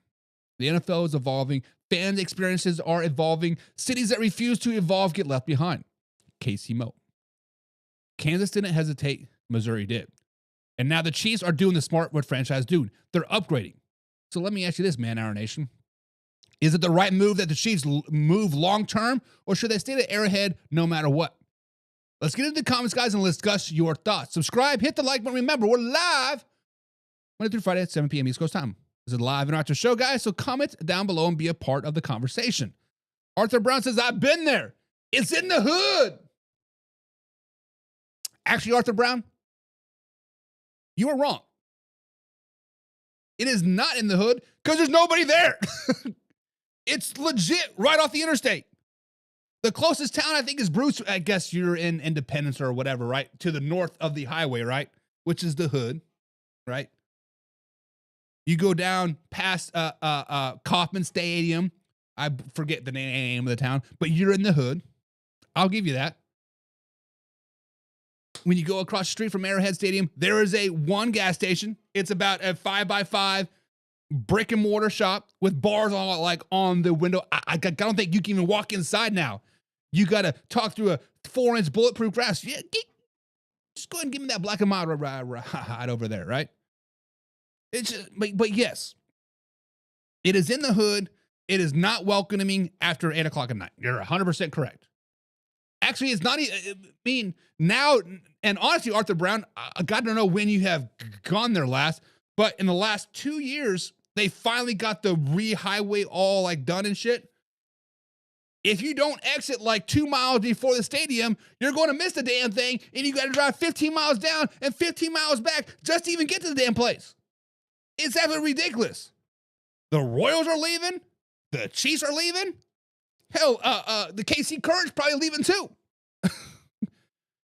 The NFL is evolving. Fan experiences are evolving. Cities that refuse to evolve get left behind. Casey Moe. Kansas didn't hesitate. Missouri did. And now the Chiefs are doing the smart what franchise do. They're upgrading. So let me ask you this, Man Hour Nation. Is it the right move that the Chiefs move long-term, or should they stay at Arrowhead no matter what? Let's get into the comments, guys, and discuss your thoughts. Subscribe, hit the like button. Remember, we're live Monday through Friday at 7 p.m. East Coast time. This is a live interactive show, guys, so comment down below and be a part of the conversation. Arthur Brown says, I've been there. It's in the hood. Actually, Arthur Brown, you are wrong. It is not in the hood because there's nobody there. It's legit right off the interstate. The closest town, I think, is Bruce. I guess you're in Independence or whatever, right? To the north of the highway, right? Which is the hood, right? You go down past Kauffman Stadium. I forget the name of the town, but you're in the hood. I'll give you that. When you go across the street from Arrowhead Stadium, there is one gas station. It's about a 5x5 brick and mortar shop with bars on the window. I don't think you can even walk inside now. You got to talk through a 4-inch bulletproof glass. Yeah, just go ahead and give me that black and mild right over there, right? It's just, but yes, it is in the hood. It is not welcoming after 8 o'clock at night. You're 100% correct. Actually, it's not. I mean, now, and honestly, Arthur Brown, I got to know when you have gone there last, but in the last 2 years, they finally got the re-highway all like done and shit. If you don't exit like 2 miles before the stadium, you're going to miss the damn thing, and you got to drive 15 miles down and 15 miles back just to even get to the damn place. It's absolutely ridiculous. The Royals are leaving. The Chiefs are leaving. Hell, the KC Courage probably leaving too.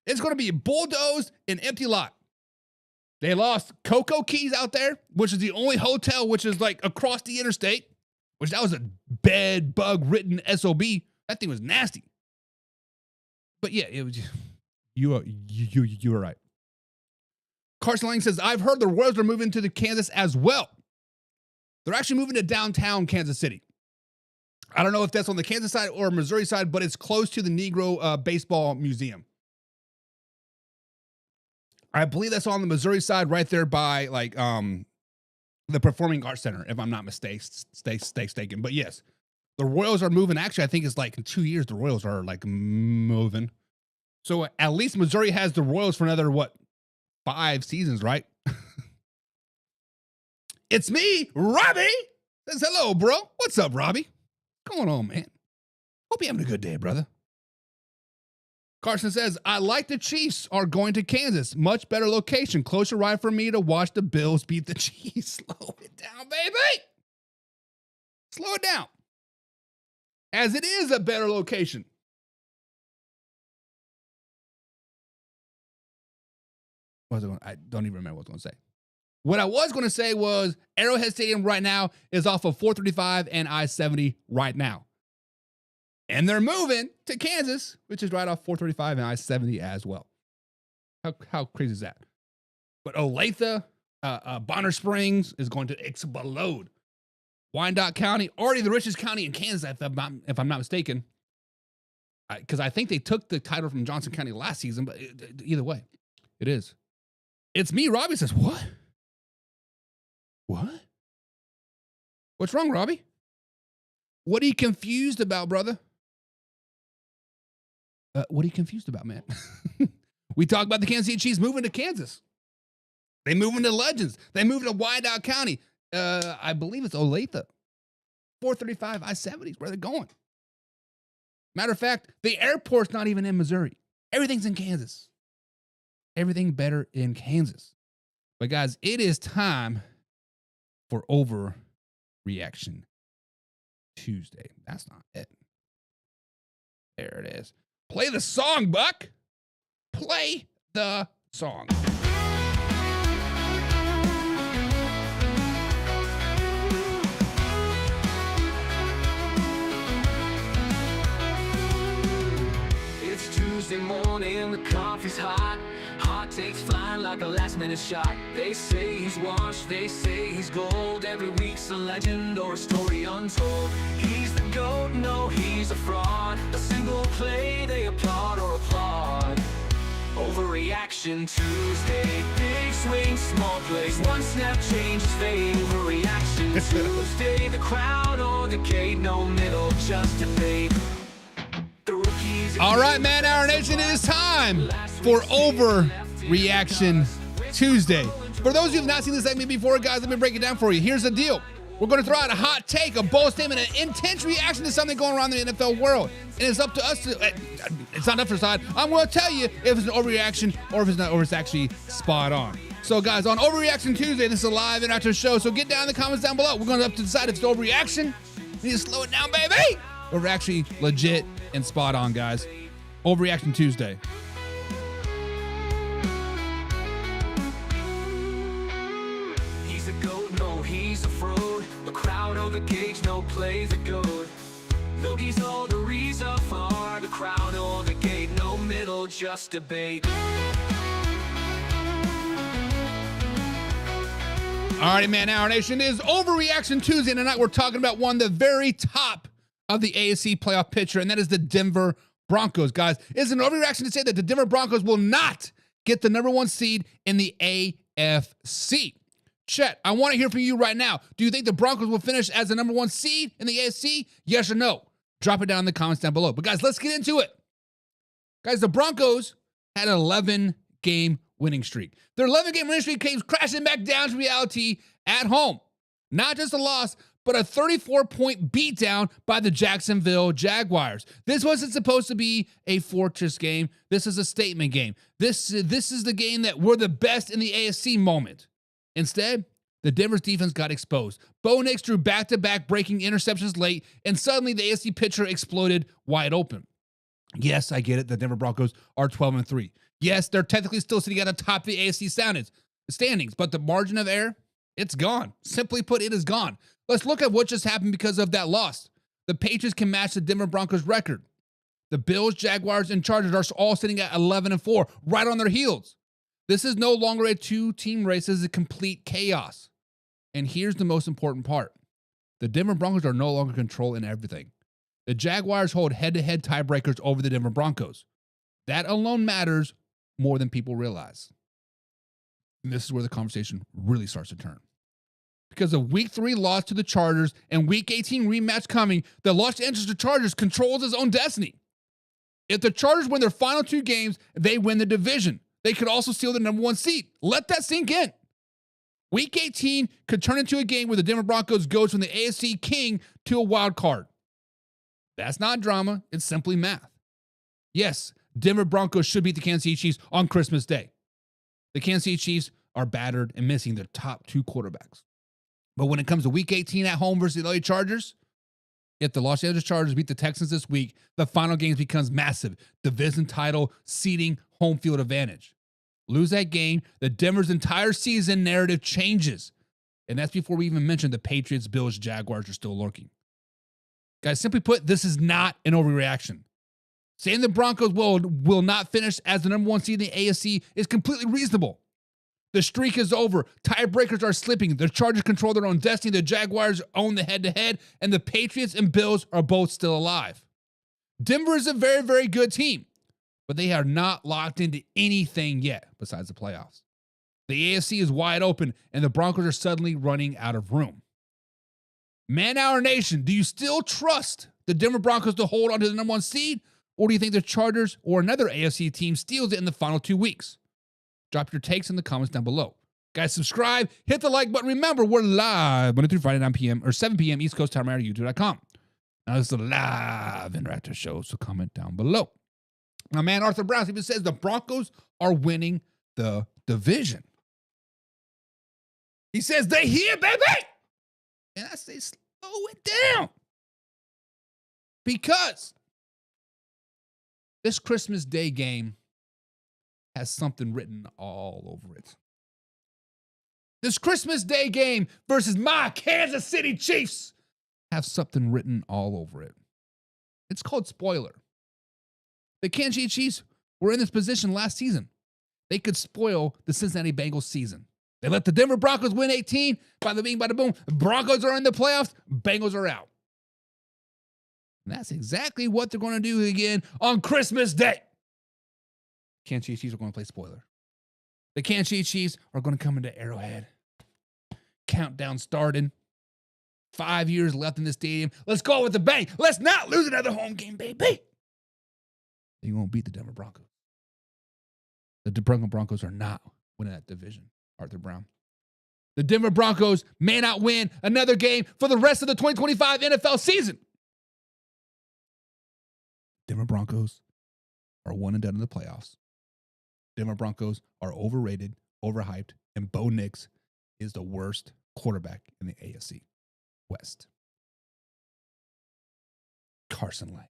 It's going to be a bulldozed and empty lot. They lost Cocoa Keys out there, which is the only hotel which is like across the interstate, which that was a bed bug ridden SOB. That thing was nasty. But yeah, it was. You were right. Carson Lang says, I've heard the Royals are moving to the Kansas as well. They're actually moving to downtown Kansas City. I don't know if that's on the Kansas side or Missouri side, but it's close to the Negro Baseball Museum. I believe that's on the Missouri side, right there by like the Performing Arts Center, if I'm not mistaken. But yes, the Royals are moving. Actually, I think it's like in 2 years the Royals are like moving. So at least Missouri has the Royals for another 5 seasons, right? It's me, Robbie. Says hello, bro. What's up, Robbie? What's going on, man? Hope you're having a good day, brother. Carson says, I like the Chiefs are going to Kansas. Much better location. Closer ride for me to watch the Bills beat the Chiefs. Slow it down, baby. Slow it down. As it is a better location. What was I going? I don't even remember what I was going to say. What I was going to say was Arrowhead Stadium right now is off of 435 and I-70 right now. And they're moving to Kansas, which is right off 435 and I-70 as well. How crazy is that? But Olathe, Bonner Springs is going to explode. Wyandotte County, already the richest county in Kansas, if I'm not mistaken. Because I think they took the title from Johnson County last season, but either way, it is. It's me, Robbie says, what? What? What's wrong, Robbie? What are you confused about, brother? What are you confused about, man? We talk about the Kansas City Chiefs moving to Kansas. They moving to Legends. They moving to Wyandotte County. I believe it's Olathe. 435 I-70 is where they're going. Matter of fact, the airport's not even in Missouri. Everything's in Kansas. Everything better in Kansas. But guys, it is time for Overreaction Tuesday. That's not it. There it is. Play the song, Buck. Play the song. It's Tuesday morning, the coffee's hot. Hot takes flying like a last-minute shot. They say he's washed, they say he's gold. Every week's a legend or a story untold. He's the GOAT, no, he's a fraud. A single play, they applaud or applaud. Overreaction Tuesday. Big swing, small plays. One snap changes fate. Overreaction Tuesday. The crowd or the gate, no middle, just debate. All right, Man Hour Nation, it is time for Overreaction Tuesday. For those of you who have not seen this segment before, guys, let me break it down for you. Here's the deal. We're going to throw out a hot take, a bold statement, an intense reaction to something going around in the NFL world. And it's up to us to, it's not up to decide. I'm going to tell you if it's an overreaction or if it's not, or it's actually spot on. So, guys, on Overreaction Tuesday, this is a live interactive show. So get down in the comments down below. We're going to have to decide if it's overreaction. We need to slow it down, baby. Or if we're actually legit and spot on, guys. Overreaction Tuesday. He's a GOAT, no, he's a fraud. The crowd or the gauge, no play the GOAT. Look, he's all the reason for the crowd or the gate, no middle, just debate. Alrighty, Man Hour Nation, it is Overreaction Tuesday. And tonight we're talking about one, the very top of the AFC playoff picture, and that is the Denver Broncos, guys. It's an overreaction to say that the Denver Broncos will not get the #1 seed in the AFC. Chet, I want to hear from you right now. Do you think the Broncos will finish as the #1 seed in the AFC? Yes or no? Drop it down in the comments down below. But guys, let's get into it. Guys, the Broncos had an 11-game winning streak. Their 11-game winning streak came crashing back down to reality at home. Not just a loss, but a 34-point beatdown by the Jacksonville Jaguars. This wasn't supposed to be a fortress game. This is a statement game. This is the game that we're the best in the AFC moment. Instead, the Denver's defense got exposed. Bo Nix drew back-to-back breaking interceptions late, and suddenly the AFC picture exploded wide open. Yes, I get it. The Denver Broncos are 12-3. Yes, they're technically still sitting at the top of the AFC standings, but the margin of error, it's gone. Simply put, it is gone. Let's look at what just happened because of that loss. The Patriots can match the Denver Broncos record. The Bills, Jaguars, and Chargers are all sitting at 11-4, right on their heels. This is no longer a two-team race. This is a complete chaos. And here's the most important part. The Denver Broncos are no longer controlling everything. The Jaguars hold head-to-head tiebreakers over the Denver Broncos. That alone matters more than people realize. And this is where the conversation really starts to turn. Because of Week 3 loss to the Chargers and Week 18 rematch coming, the Los Angeles Chargers controls his own destiny. If the Chargers win their final 2 games, they win the division. They could also steal the number 1 seed. Let that sink in. Week 18 could turn into a game where the Denver Broncos goes from the AFC king to a wild card. That's not drama. It's simply math. Yes, Denver Broncos should beat the Kansas City Chiefs on Christmas Day. The Kansas City Chiefs are battered and missing their top 2 quarterbacks. But when it comes to Week 18 at home versus the LA Chargers, if the Los Angeles Chargers beat the Texans this week, the final game becomes massive. Division title, seeding, home field advantage. Lose that game, the Denver's entire season narrative changes. And that's before we even mention the Patriots, Bills, Jaguars are still lurking. Guys, simply put, this is not an overreaction. Saying the Broncos will not finish as the number 1 seed in the AFC is completely reasonable. The streak is over. Tiebreakers are slipping. The Chargers control their own destiny. The Jaguars own the head-to-head. And the Patriots and Bills are both still alive. Denver is a very, very good team. But they are not locked into anything yet besides the playoffs. The AFC is wide open. And the Broncos are suddenly running out of room. Man Hour Nation, do you still trust the Denver Broncos to hold on to the number 1 seed? Or do you think the Chargers or another AFC team steals it in the final 2 weeks? Drop your takes in the comments down below. Guys, subscribe, hit the like button. Remember, we're live Monday through Friday, 9 p.m. or 7 p.m. East Coast time, YouTube.com. Now, this is a live interactive show, so comment down below. My man Arthur Brown even says the Broncos are winning the division. He says, they here, baby! And I say, slow it down. Because this Christmas Day game has something written all over it. This Christmas Day game versus my Kansas City Chiefs have something written all over it. It's called spoiler. The Kansas City Chiefs were in this position last season. They could spoil the Cincinnati Bengals season. They let the Denver Broncos win 18. By the bing, by the boom. Broncos are in the playoffs. Bengals are out. And that's exactly what they're going to do again on Christmas Day. Kansas City Chiefs are going to play spoiler. The Kansas City Chiefs are going to come into Arrowhead. Countdown started. 5 years left in the stadium. Let's go with the bang. Let's not lose another home game, baby. They won't beat the Denver Broncos. The Denver Broncos are not winning that division, Arthur Brown. The Denver Broncos may not win another game for the rest of the 2025 NFL season. Denver Broncos are 1 and done in the playoffs. Denver Broncos are overrated, overhyped, and Bo Nix is the worst quarterback in the AFC West. Carson Lang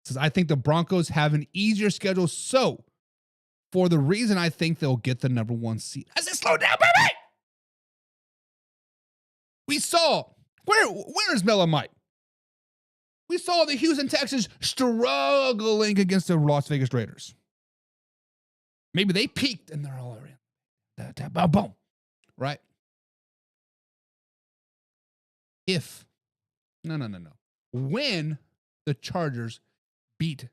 says, I think the Broncos have an easier schedule, so for the reason I think they'll get the number 1 seed. I said, slow down, baby! We saw, where is Mel and Mike? We saw the Houston Texans struggling against the Las Vegas Raiders. Maybe they peaked and they're all around. Boom, boom. Right? When the Chargers beat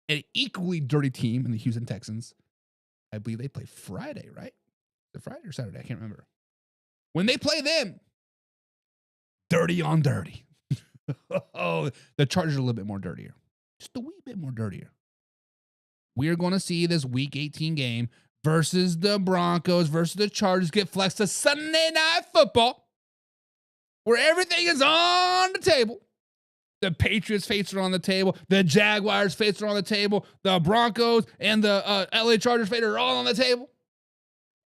an equally dirty team in the Houston Texans, I believe they play Friday, right? Is it Friday or Saturday? I can't remember. When they play them, dirty on dirty. Oh, the Chargers are a little bit more dirtier. Just a wee bit more dirtier. we're going to see this Week 18 game versus the Broncos versus the Chargers get flexed to Sunday Night Football, where everything is on the table. The Patriots face are on the table. The Jaguars face are on the table. The Broncos and the LA Chargers face are all on the table.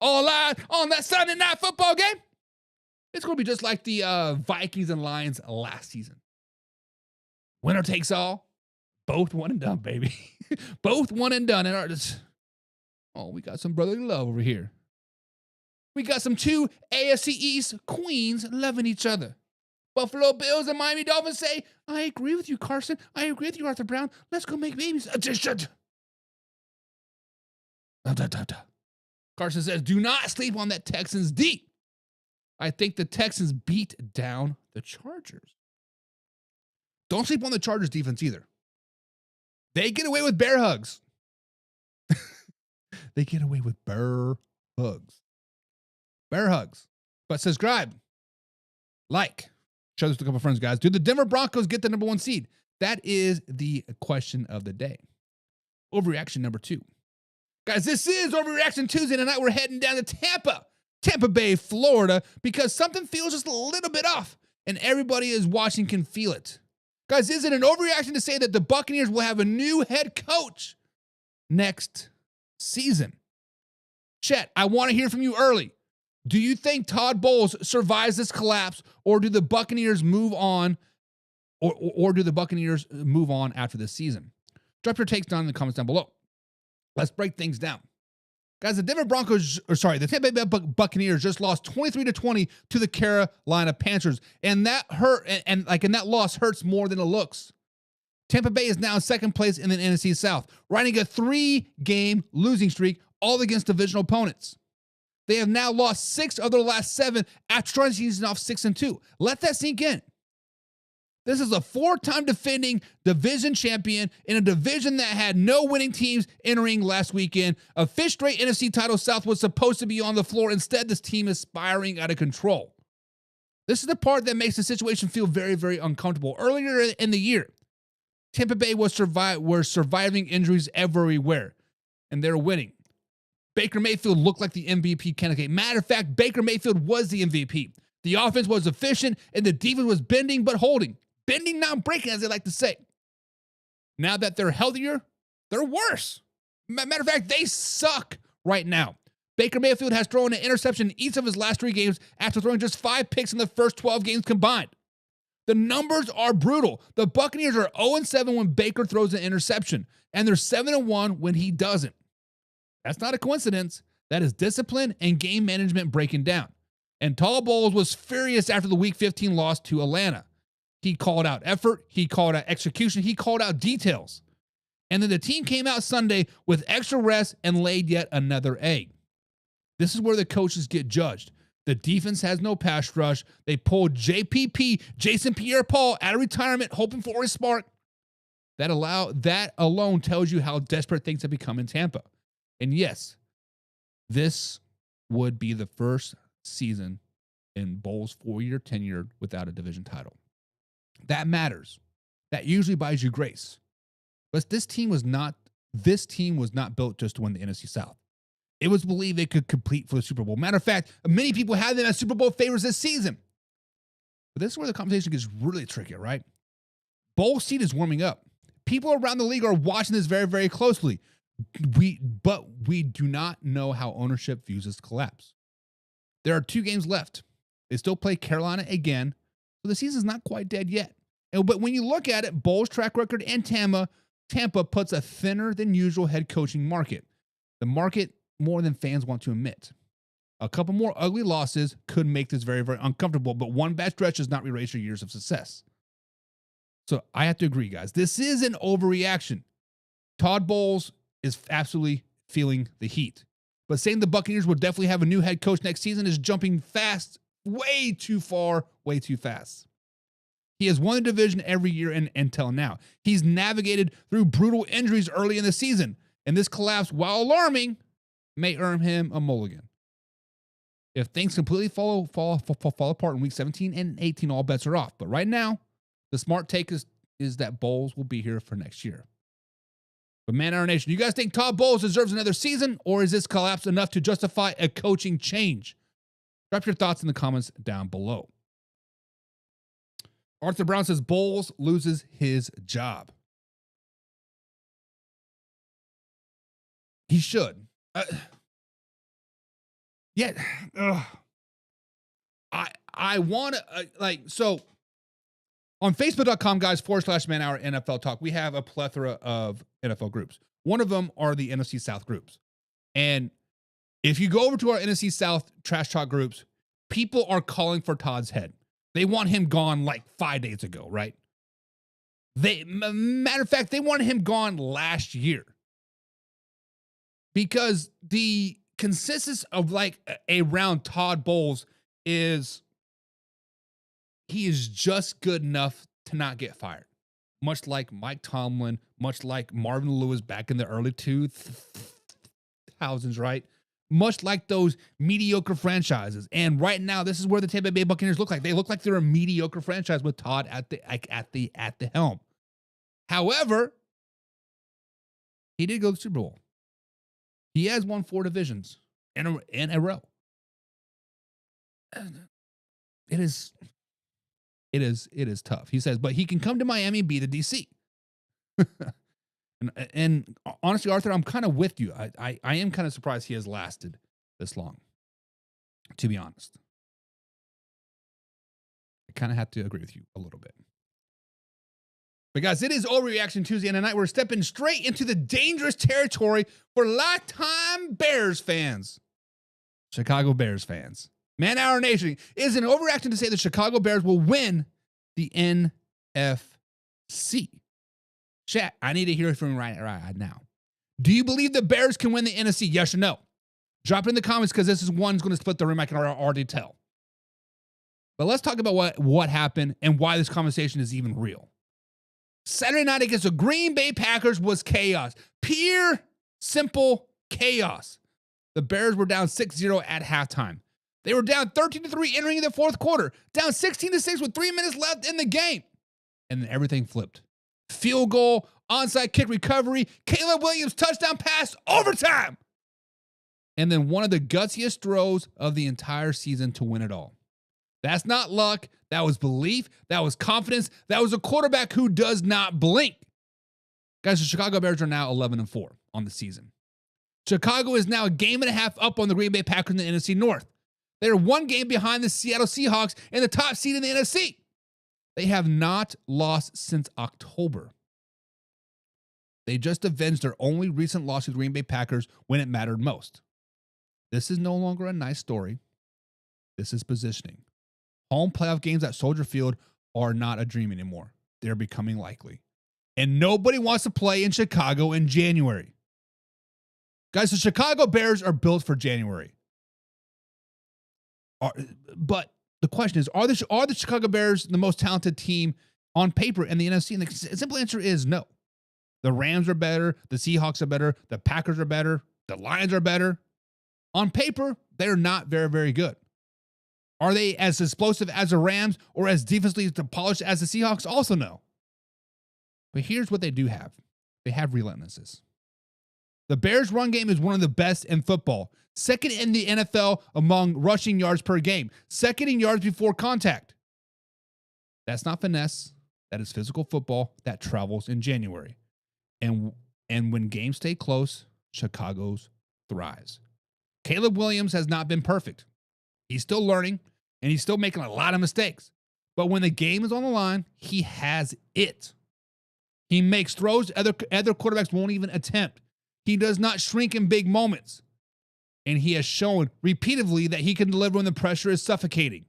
All live on that Sunday Night Football game. It's going to be just like the Vikings and Lions last season. Winner takes all. Both one and done, baby. Both one and done. Oh, we got some brotherly love over here. We got some two AFC East queens loving each other. Buffalo Bills and Miami Dolphins say, I agree with you, Carson. I agree with you, Arthur Brown. Let's go make babies. Carson says, do not sleep on that Texans D. I think the Texans beat down the Chargers. Don't sleep on the Chargers defense either. They get away with bear hugs. They get away with bear hugs. Bear hugs. But subscribe. Like. Show this to a couple friends, guys. Do the Denver Broncos get the #1 seed? That is the question of the day. Overreaction number 2. Guys, this is Overreaction Tuesday. Tonight we're heading down to Tampa Bay, Florida, because something feels just a little bit off, and everybody is watching can feel it. Guys, is it an overreaction to say that the Buccaneers will have a new head coach next season? Chet, I want to hear from you early. Do you think Todd Bowles survives this collapse, or do the Buccaneers move on, or do the Buccaneers move on after this season? Drop your takes down in the comments down below. Let's break things down. Guys, the Tampa Bay Buccaneers just lost 23-20 to the Carolina Panthers, and that hurt, and that loss hurts more than it looks. Tampa Bay is now in second place in the NFC South, riding a 3-game losing streak, all against divisional opponents. They have now lost 6 of their last 7 after starting the season off 6-2. Let that sink in. This is a 4-time defending division champion in a division that had no winning teams entering last weekend. A 5th straight NFC title South was supposed to be on the floor. Instead, this team is spiraling out of control. This is the part that makes the situation feel very, very uncomfortable. Earlier in the year, Tampa Bay were surviving injuries everywhere, and they're winning. Baker Mayfield looked like the MVP candidate. Matter of fact, Baker Mayfield was the MVP. The offense was efficient, and the defense was bending but holding. Bending, not breaking, as they like to say. Now that they're healthier, they're worse. Matter of fact, they suck right now. Baker Mayfield has thrown an interception in each of his last 3 games after throwing just 5 picks in the first 12 games combined. The numbers are brutal. The Buccaneers are 0-7 when Baker throws an interception, and they're 7-1 when he doesn't. That's not a coincidence. That is discipline and game management breaking down. And Todd Bowles was furious after the Week 15 loss to Atlanta. He called out effort. He called out execution. He called out details. And then the team came out Sunday with extra rest and laid yet another egg. This is where the coaches get judged. The defense has no pass rush. They pulled JPP, Jason Pierre-Paul, out of retirement, hoping for a spark. That alone tells you how desperate things have become in Tampa. And yes, this would be the first season in Bowles' 4-year tenure without a division title. That matters. That usually buys you grace. But this team was not built just to win the NFC South. It was believed they could compete for the Super Bowl. Matter of fact, many people had them as Super Bowl favorites this season. But this is where the conversation gets really tricky, right? Bowles' seat is warming up. People around the league are watching this very, very closely. But we do not know how ownership views this collapse. There are 2 games left. They still play Carolina again, so the season's not quite dead yet. But when you look at it, Bowles' track record and Tampa puts a thinner than usual head coaching market. The market more than fans want to admit. A couple more ugly losses could make this very, very uncomfortable, but one bad stretch does not erase your years of success. So I have to agree, guys. This is an overreaction. Todd Bowles is absolutely feeling the heat. But saying the Buccaneers will definitely have a new head coach next season is jumping fast, way too far, way too fast. He has won the division every year until now. He's navigated through brutal injuries early in the season, and this collapse, while alarming, may earn him a mulligan. If things completely fall apart in Week 17 and 18, all bets are off. But right now, the smart take is that Bowles will be here for next year. But Man Hour Nation, you guys think Todd Bowles deserves another season, or is this collapse enough to justify a coaching change? Drop your thoughts in the comments down below. Arthur Brown says Bowles loses his job. He should. I want to, so on Facebook.com, guys, /Man Hour NFL Talk, we have a plethora of NFL groups. One of them are the NFC South groups. And if you go over to our NFC South trash talk groups, people are calling for Todd's head. They want him gone like 5 days ago, right? Matter of fact, they wanted him gone last year. Because the consensus of like around Todd Bowles is he is just good enough to not get fired. Much like Mike Tomlin, much like Marvin Lewis back in the early 2000s, right? Much like those mediocre franchises. And right now, this is where the Tampa Bay Buccaneers look like. They look like they're a mediocre franchise with Todd at the helm. However, he did go to the Super Bowl. He has won 4 divisions in a row. It is tough. He says, but he can come to Miami and be the DC. and honestly, Arthur, I'm kind of with you. I am kind of surprised he has lasted this long, to be honest. I kind of have to agree with you a little bit. But guys, it is Overreaction Tuesday, and tonight we're stepping straight into the dangerous territory for lifetime Bears fans. Chicago Bears fans. Man Hour Nation is an overreaction to say the Chicago Bears will win the NFC. Chat, I need to hear from you right now. Do you believe the Bears can win the NFC? Yes or no? Drop it in the comments because this is one's going to split the room. I can already tell. But let's talk about what happened and why this conversation is even real. Saturday night against the Green Bay Packers was chaos. Pure, simple chaos. The Bears were down 6-0 at halftime. They were down 13-3 entering the fourth quarter. Down 16-6 with 3 minutes left in the game. And then everything flipped. Field goal, onside kick recovery, Caleb Williams touchdown pass, overtime. And then one of the gutsiest throws of the entire season to win it all. That's not luck. That was belief. That was confidence. That was a quarterback who does not blink. Guys, the Chicago Bears are now 11-4 on the season. Chicago is now a game and a half up on the Green Bay Packers in the NFC North. They are 1 game behind the Seattle Seahawks in the top seed in the NFC. They have not lost since October. They just avenged their only recent loss to the Green Bay Packers when it mattered most. This is no longer a nice story. This is positioning. Home playoff games at Soldier Field are not a dream anymore. They're becoming likely. And nobody wants to play in Chicago in January. Guys, the Chicago Bears are built for January. But the question is, are the Chicago Bears the most talented team on paper in the NFC? And the simple answer is no. The Rams are better. The Seahawks are better. The Packers are better. The Lions are better. On paper, they're not very, very good. Are they as explosive as the Rams or as defensively polished as the Seahawks? Also no. But here's what they do have. They have relentlessness. The Bears' run game is one of the best in football. Second in the NFL among rushing yards per game. Second in yards before contact. That's not finesse. That is physical football that travels in January. And when games stay close, Chicago's thrives. Caleb Williams has not been perfect. He's still learning, and he's still making a lot of mistakes. But when the game is on the line, he has it. He makes throws other quarterbacks won't even attempt. He does not shrink in big moments. And he has shown repeatedly that he can deliver when the pressure is suffocating.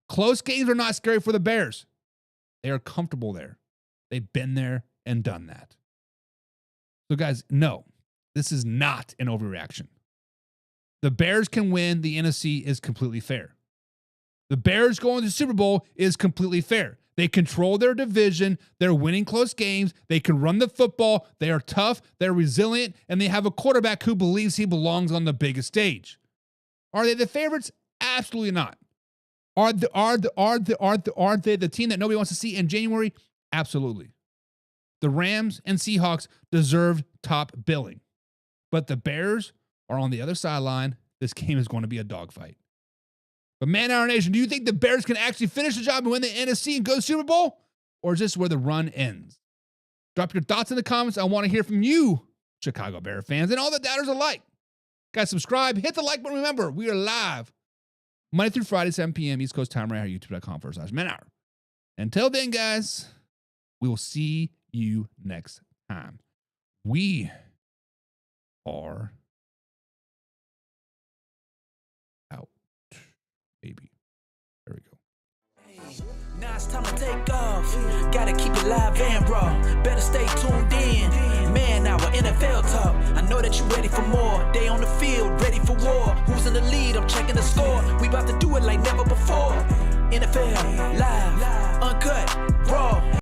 Close games are not scary for the Bears. They are comfortable there. They've been there and done that. So guys, no, this is not an overreaction. The Bears can win. The NFC is completely fair. The Bears going to the Super Bowl is completely fair. They control their division. They're winning close games. They can run the football. They are tough. They're resilient. And they have a quarterback who believes he belongs on the biggest stage. Are they the favorites? Absolutely not. Are they the team that nobody wants to see in January? Absolutely. The Rams and Seahawks deserve top billing. But the Bears are on the other sideline. This game is going to be a dogfight. But Man Hour Nation, do you think the Bears can actually finish the job and win the NFC and go to the Super Bowl? Or is this where the run ends? Drop your thoughts in the comments. I want to hear from you, Chicago Bear fans, and all the doubters alike. Guys, subscribe, hit the like button. Remember, we are live Monday through Friday, 7 p.m. East Coast time, right here, youtube.com/manhour. Until then, guys, we will see you next time. We are out. Baby. There we go. Now it's time to take off. Gotta keep it live and raw. Better stay tuned in. Man, our NFL talk. I know that you're ready for more. They on the field, ready for war. Who's in the lead? I'm checking the score. We about to do it like never before. NFL live.